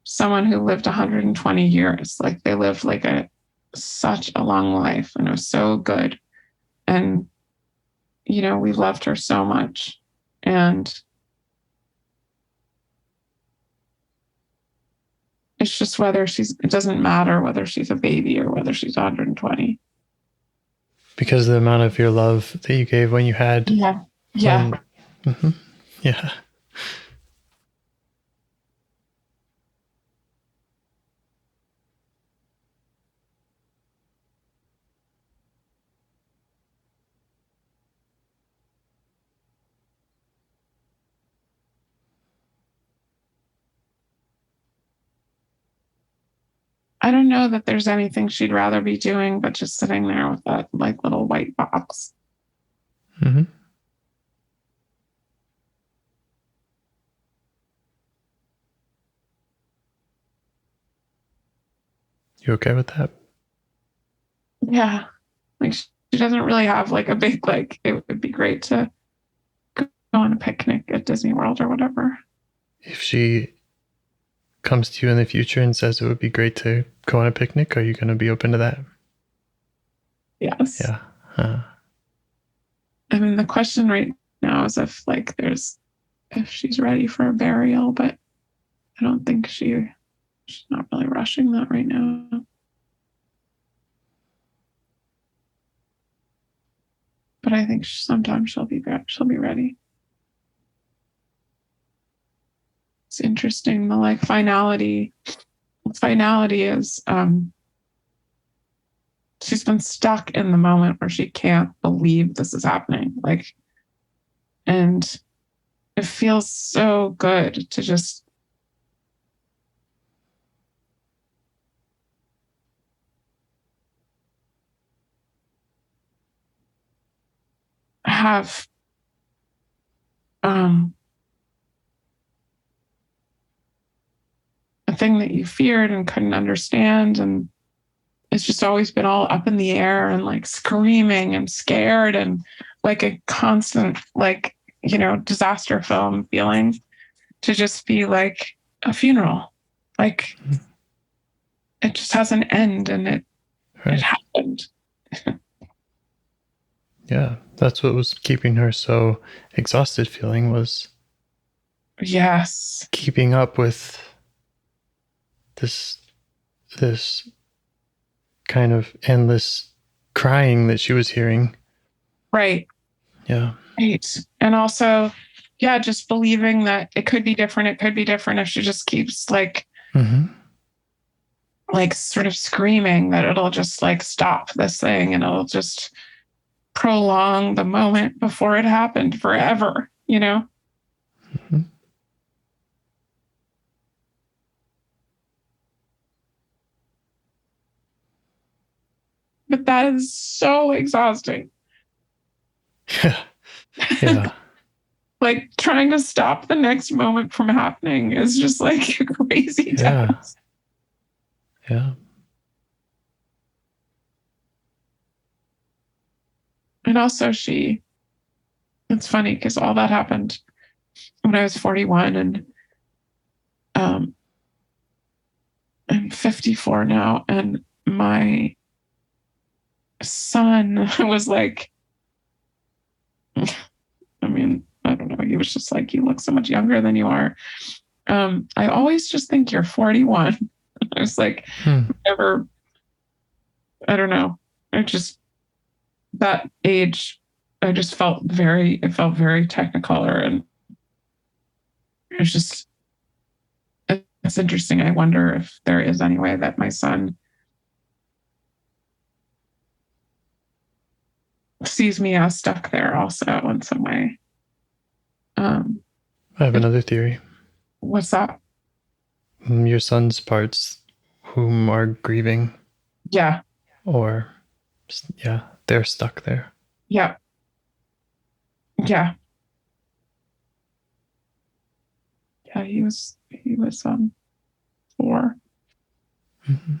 someone who lived 120 years. Like they lived like such a long life and it was so good. And, we loved her so much. And it's just it doesn't matter whether she's a baby or whether she's 120. Because of the amount of your love that you gave when you had. Yeah. Yeah. Mm-hmm. Yeah. I don't know that there's anything she'd rather be doing but just sitting there with that like little white box. Mm-hmm. You okay with that? Yeah. Like she doesn't really have like a big, like, it would be great to go on a picnic at Disney World or whatever. If she comes to you in the future and says it would be great to go on a picnic, are you going to be open to that? Yes. Yeah. I mean, the question right now is if she's ready for a burial, but I don't think she's not really rushing that right now. But I think sometime she'll be ready. It's interesting. The finality is she's been stuck in the moment where she can't believe this is happening. And it feels so good to just have a thing that you feared and couldn't understand, and it's just always been all up in the air and screaming and scared and like a constant disaster film feeling, to just be like a funeral. It just has an end, and it happened. Yeah, that's what was keeping her so exhausted feeling, was yes, keeping up with this kind of endless crying that she was hearing. Right. Yeah. Right. And also, yeah, just believing that it could be different. It could be different if she just keeps sort of screaming that it'll just stop this thing and it'll just prolong the moment before it happened forever, Mm-hmm. But that is so exhausting. Yeah. Trying to stop the next moment from happening is just a crazy task. Yeah. And also it's funny because all that happened when I was 41, and I'm 54 now, and my son was I mean, I don't know, he was just you look so much younger than you are. I always just think you're 41. I was never, I don't know. That age, I just felt very technicolor, and it's just, it's interesting. I wonder if there is any way that my son sees me as stuck there also in some way. I have another theory. What's that? Your son's parts whom are grieving. Yeah. Or, yeah, they're stuck there. Yeah. Yeah. Yeah, he was 4. Mm-hmm.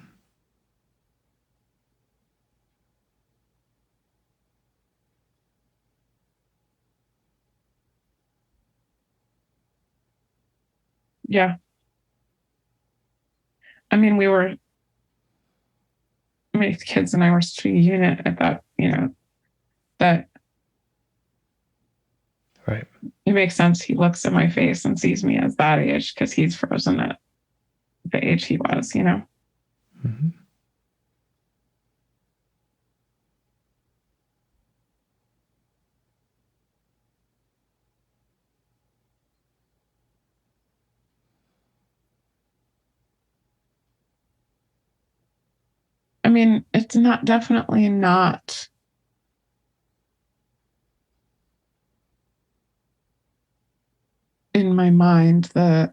Yeah. I mean, my kids and I were such a unit at that, that Right. it makes sense. He looks at my face and sees me as that age because he's frozen at the age he was, Mm-hmm. I mean, it's definitely not in my mind the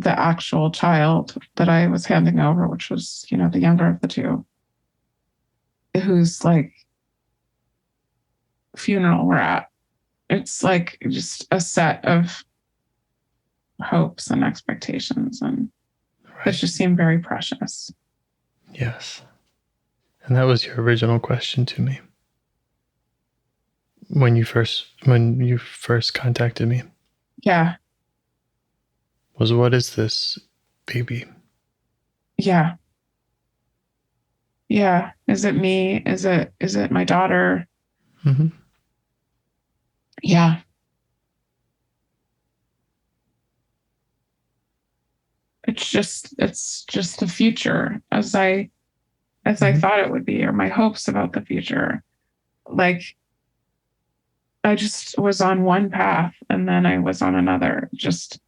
actual child that I was handing over, which was, the younger of the two, whose funeral we're at. It's just a set of hopes and expectations, and that just seem very precious. Yes. And that was your original question to me. when you first contacted me. Yeah. Was, what is this baby? Yeah. Yeah. Is it me? Is it my daughter? Mm-hmm. Yeah. It's just the future as I thought it would be, or my hopes about the future. Like, I just was on one path and then I was on another. Just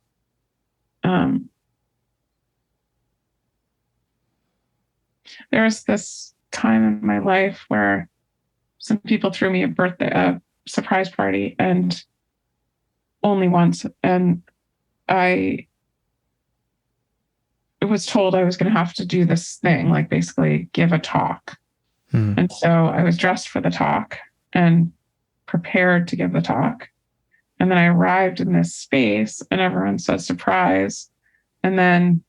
there was this time in my life where some people threw me a surprise party, and only once, and I was told I was going to have to do this thing, like basically give a talk. And so I was dressed for the talk and prepared to give the talk. And then I arrived in this space and everyone said surprise. And then,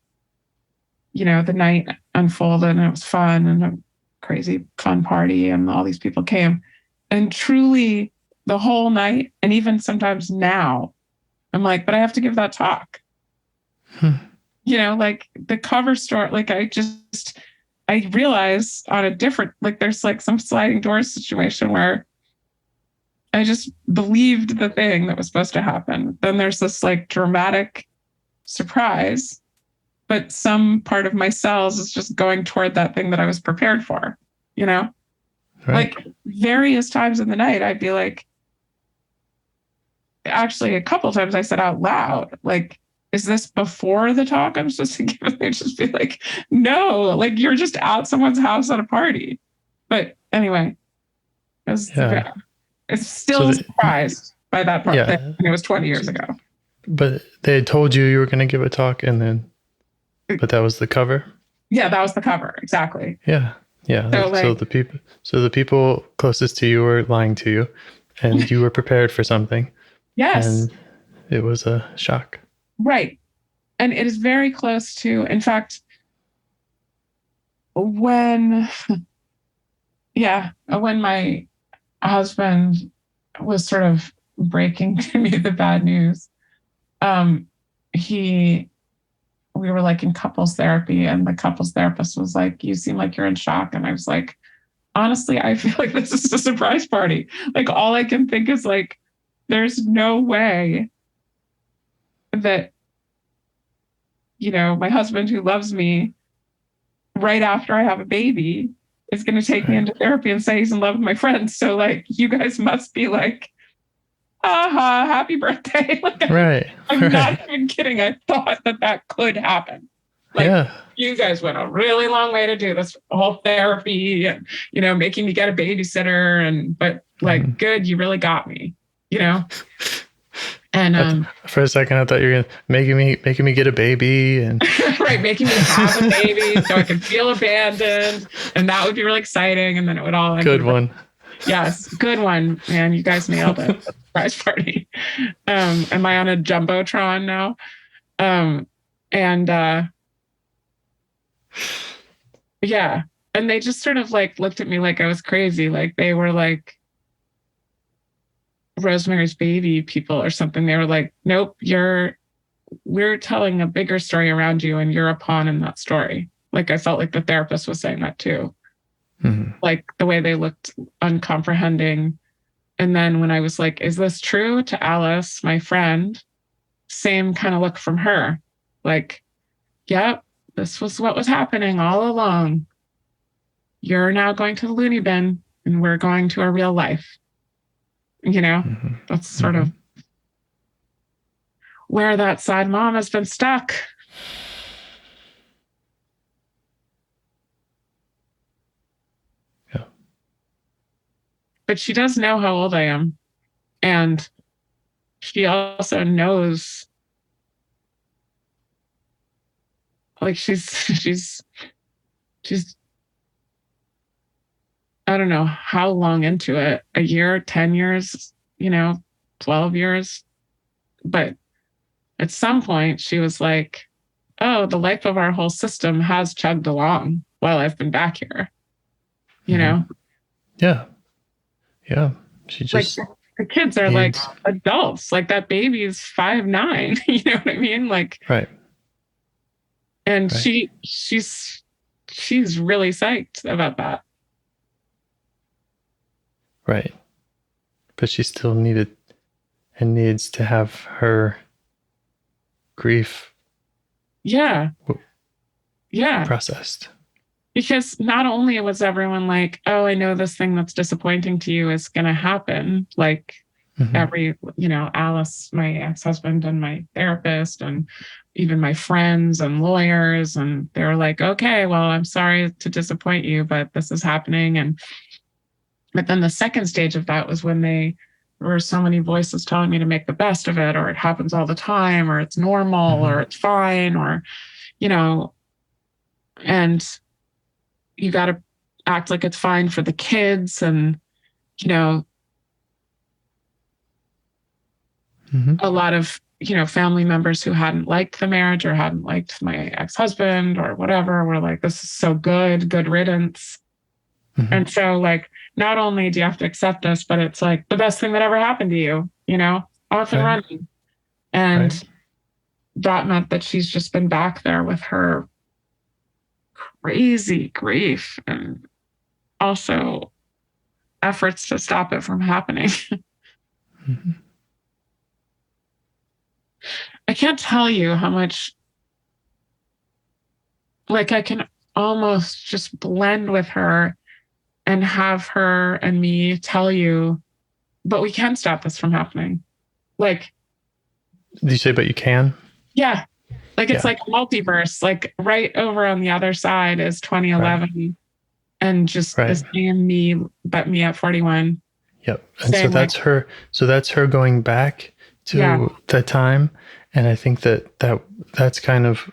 the night unfolded and it was fun and a crazy fun party and all these people came. And truly the whole night, and even sometimes now, I'm like, but I have to give that talk. Like the cover story, like I realize on a different, like there's like some sliding doors situation where I just believed the thing that was supposed to happen. Then there's this like dramatic surprise, but some part of my cells is just going toward that thing that I was prepared for, Right. Like various times in the night, I'd be like, actually a couple of times I said out loud, like, is this before the talk I'm supposed to give? They'd just be like, no, like you're just at someone's house at a party. But anyway, it's still surprised by that part. Yeah. And it was 20 years ago. But they had told you were going to give a talk, but that was the cover? Yeah, that was the cover. Exactly. Yeah. Yeah. So the people closest to you were lying to you, and you were prepared for something. Yes. And it was a shock. Right. And it is very close to, in fact, when my husband was sort of breaking to me the bad news, we were like in couples therapy, and the couples therapist was like, you seem like you're in shock. And I was like, honestly, I feel like this is a surprise party. Like all I can think is like, there's no way that, my husband who loves me right after I have a baby is going to take me into therapy and say he's in love with my friends. So like, you guys must be like, happy birthday. Like, I'm not even kidding. I thought that could happen. Like, you guys went a really long way to do this whole therapy and, making me get a babysitter but like, good, you really got me, And for a second, I thought you were making me get a baby and right, making me have a baby so I could feel abandoned, and that would be really exciting. And then it would all end. Good one. Yes, good one, man. You guys nailed it. Surprise party. Am I on a jumbotron now? Yeah, and they just sort of like looked at me like I was crazy. Like they were like Rosemary's Baby people or something. They were like, nope, we're telling a bigger story around you and you're a pawn in that story. Like I felt like the therapist was saying that too. Like the way they looked uncomprehending. And then when I was like, is this true, to Alice, my friend, same kind of look from her. Like, yep, this was what was happening all along. You're now going to the loony bin and we're going to our real life. That's sort of where that sad mom has been stuck. Yeah. But she does know how old I am. And she also knows, like she's I don't know how long into it, a year, 10 years, 12 years. But at some point she was like, oh, the life of our whole system has chugged along while I've been back here, Yeah. Yeah. She just, like, the kids are like adults. Like that baby is 5'9". You know what I mean? Like, right. and Right. she's really psyched about that. Right. But she still needed and needs to have her grief Yeah. Yeah. processed. Because not only was everyone like, oh, I know this thing that's disappointing to you is going to happen. Like every, Alice, my ex-husband, and my therapist, and even my friends and lawyers. And they were like, okay, well, I'm sorry to disappoint you, but this is happening. But then the second stage of that was when there were so many voices telling me to make the best of it, or it happens all the time, or it's normal, or it's fine, or, and you got to act like it's fine for the kids. And, a lot of, family members who hadn't liked the marriage or hadn't liked my ex-husband or whatever were like, this is so good riddance. And so, like, not only do you have to accept this, but it's like the best thing that ever happened to you, off and running. And that meant that she's just been back there with her crazy grief and also efforts to stop it from happening. I can't tell you how much, like, I can almost just blend with her and have her and me tell you, but we can stop this from happening. Like, did you say, but you can? Yeah. Like, it's like a multiverse. Like, right over on the other side is 2011 and just the same me, but me at 41. Yep. And so that's her. So that's her going back to the time. And I think that's kind of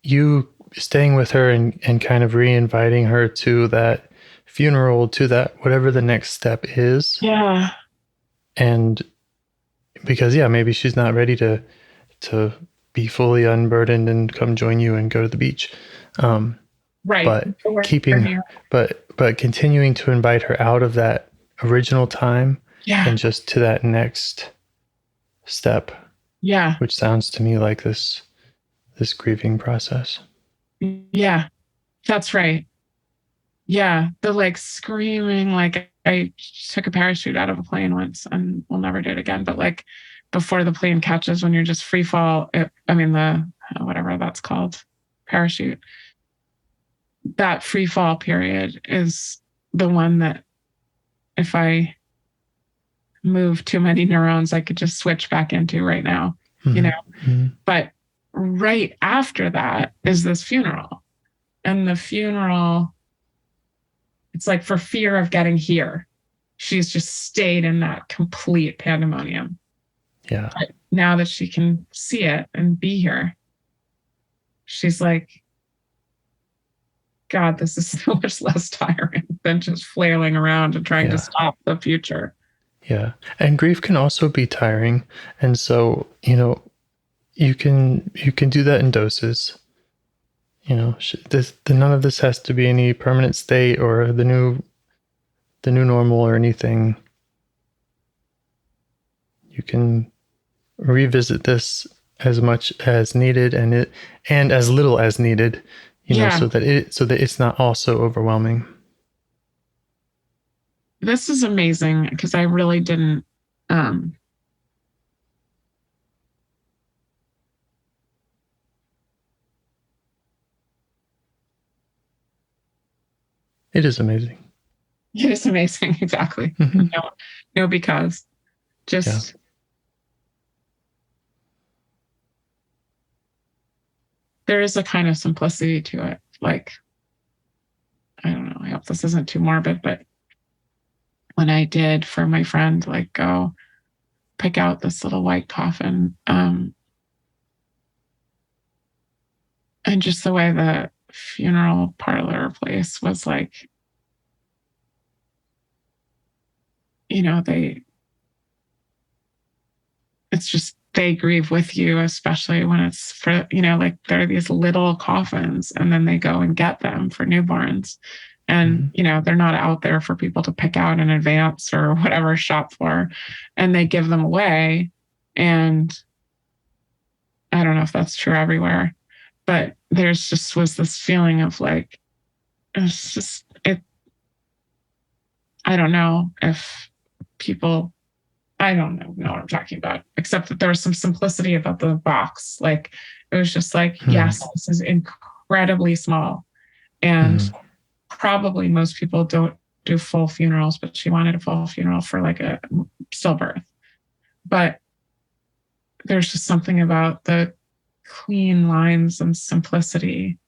you staying with her and kind of re-inviting her to that funeral, to that whatever the next step is. Yeah. And because maybe she's not ready to be fully unburdened and come join you and go to the beach. But but continuing to invite her out of that original time and just to that next step. Yeah. Which sounds to me like this grieving process. Yeah, that's right. Yeah. The like screaming, like I took a parachute out of a plane once and we'll never do it again. But like before the plane catches, when you're just free fall, the whatever that's called, parachute, that free fall period is the one that if I move too many neurons, I could just switch back into right now, But right after that is this funeral. And the funeral, it's like for fear of getting here, she's just stayed in that complete pandemonium. Yeah. But now that she can see it and be here, she's like, God, this is so much less tiring than just flailing around and trying to stop the future. Yeah. And grief can also be tiring. And so, you can do that in doses. None of this has to be any permanent state or the new normal or anything. You can revisit this as much as needed and as little as needed, so that it's not also overwhelming. This is amazing because I really didn't It is amazing. It is amazing, exactly. No, because just there is a kind of simplicity to it. Like, I don't know, I hope this isn't too morbid, but when I did for my friend, like go pick out this little white coffin, and just the way the funeral parlor place was like, they grieve with you, especially when it's for, like there are these little coffins and then they go and get them for newborns. And, they're not out there for people to pick out in advance or whatever, shop for. And they give them away. And I don't know if that's true everywhere, but there's just was this feeling of like, it's just, I don't know if people, I don't know what I'm talking about, except that there was some simplicity about the box. Like, it was just like, yes, this is incredibly small. And probably most people don't do full funerals, but she wanted a full funeral for like a stillbirth. But there's just something about the clean lines and simplicity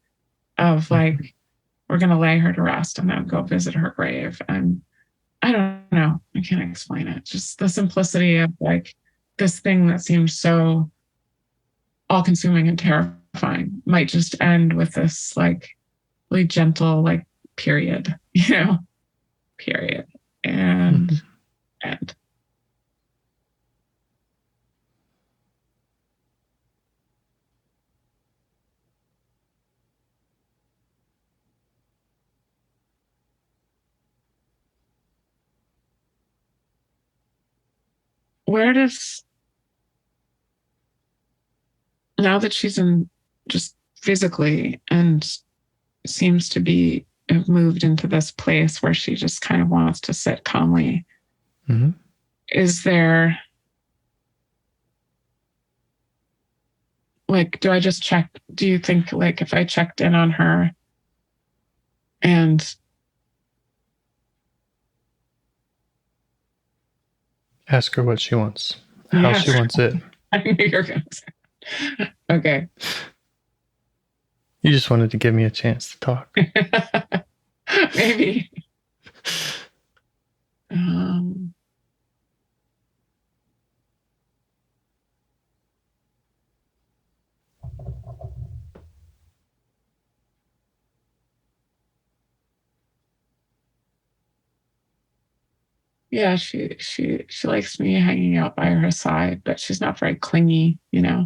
of like, we're going to lay her to rest and then go visit her grave. And I don't know, I can't explain it. Just the simplicity of like this thing that seems so all consuming and terrifying might just end with this like really gentle, like, period, period. And end. Where does, now that she's in just physically and seems to be have moved into this place where she just kind of wants to sit calmly, is there, like, do I just check, do you think like if I checked in on her and ask her what she wants, how she wants it? I knew you were going to say. Okay. You just wanted to give me a chance to talk. Maybe. Yeah, she likes me hanging out by her side, but she's not very clingy, Yeah,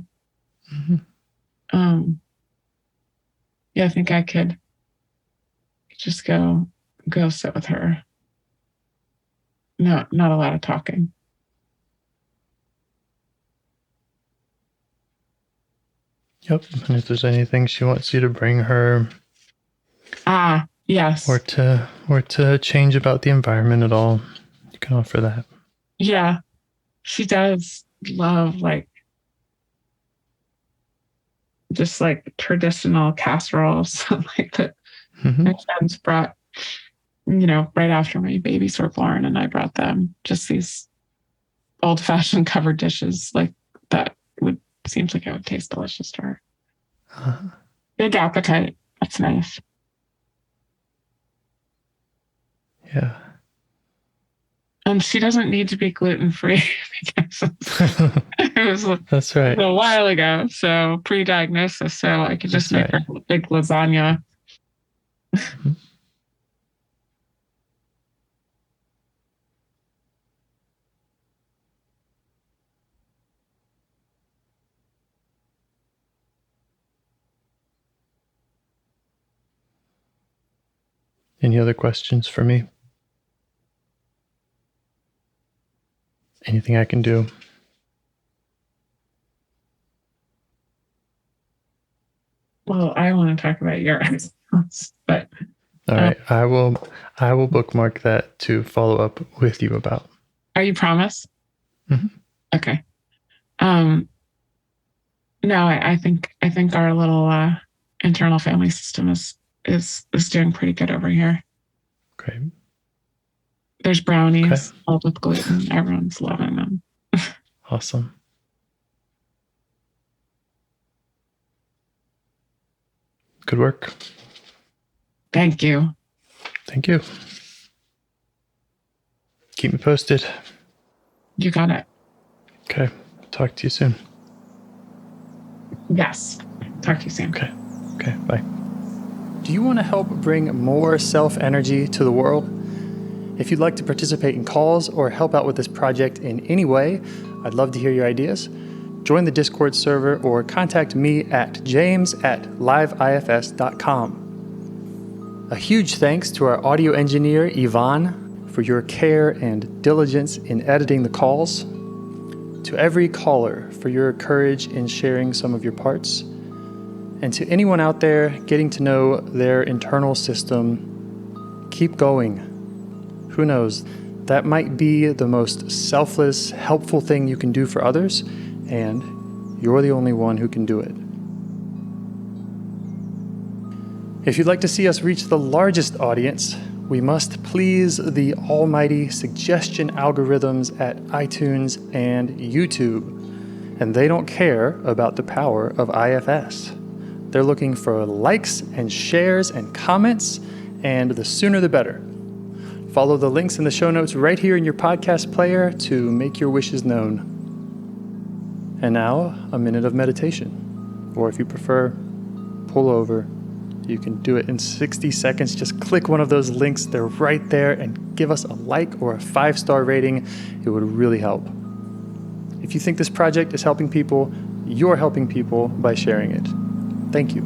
I think I could just go sit with her. No, not a lot of talking. Yep. And if there's anything she wants you to bring her, yes, or to change about the environment at all, you can offer that. Yeah, she does love like just like traditional casseroles like that my friends brought, right after my babies were born, and I brought them just these old-fashioned covered dishes like that would seems like it would taste delicious to her. Big appetite. That's nice. Yeah. And she doesn't need to be gluten-free because it was That's right. a while ago, so pre-diagnosis, so I could just make her a big lasagna. Any other questions for me? Anything I can do? Well, I want to talk about your examples, but all right, I will bookmark that to follow up with you about. Are you promise? Okay. No, I think our little internal family system is doing pretty good over here. Great. There's brownies filled with gluten. Everyone's loving them. Awesome. Good work. Thank you. Thank you. Keep me posted. You got it. Okay. Talk to you soon. Yes. Talk to you soon. Okay. Bye. Do you want to help bring more self-energy to the world? If you'd like to participate in calls or help out with this project in any way, I'd love to hear your ideas. Join the Discord server or contact me at james@liveifs.com. A huge thanks to our audio engineer, Yvonne, for your care and diligence in editing the calls. To every caller for your courage in sharing some of your parts. And to anyone out there getting to know their internal system, keep going. Who knows? That might be the most selfless, helpful thing you can do for others, and you're the only one who can do it. If you'd like to see us reach the largest audience, we must please the almighty suggestion algorithms at iTunes and YouTube. And they don't care about the power of IFS. They're looking for likes and shares and comments, and the sooner the better. Follow the links in the show notes right here in your podcast player to make your wishes known. And now, a minute of meditation. Or if you prefer, pull over. You can do it in 60 seconds. Just click one of those links. They're right there, and give us a like or a 5-star rating. It would really help. If you think this project is helping people, you're helping people by sharing it. Thank you.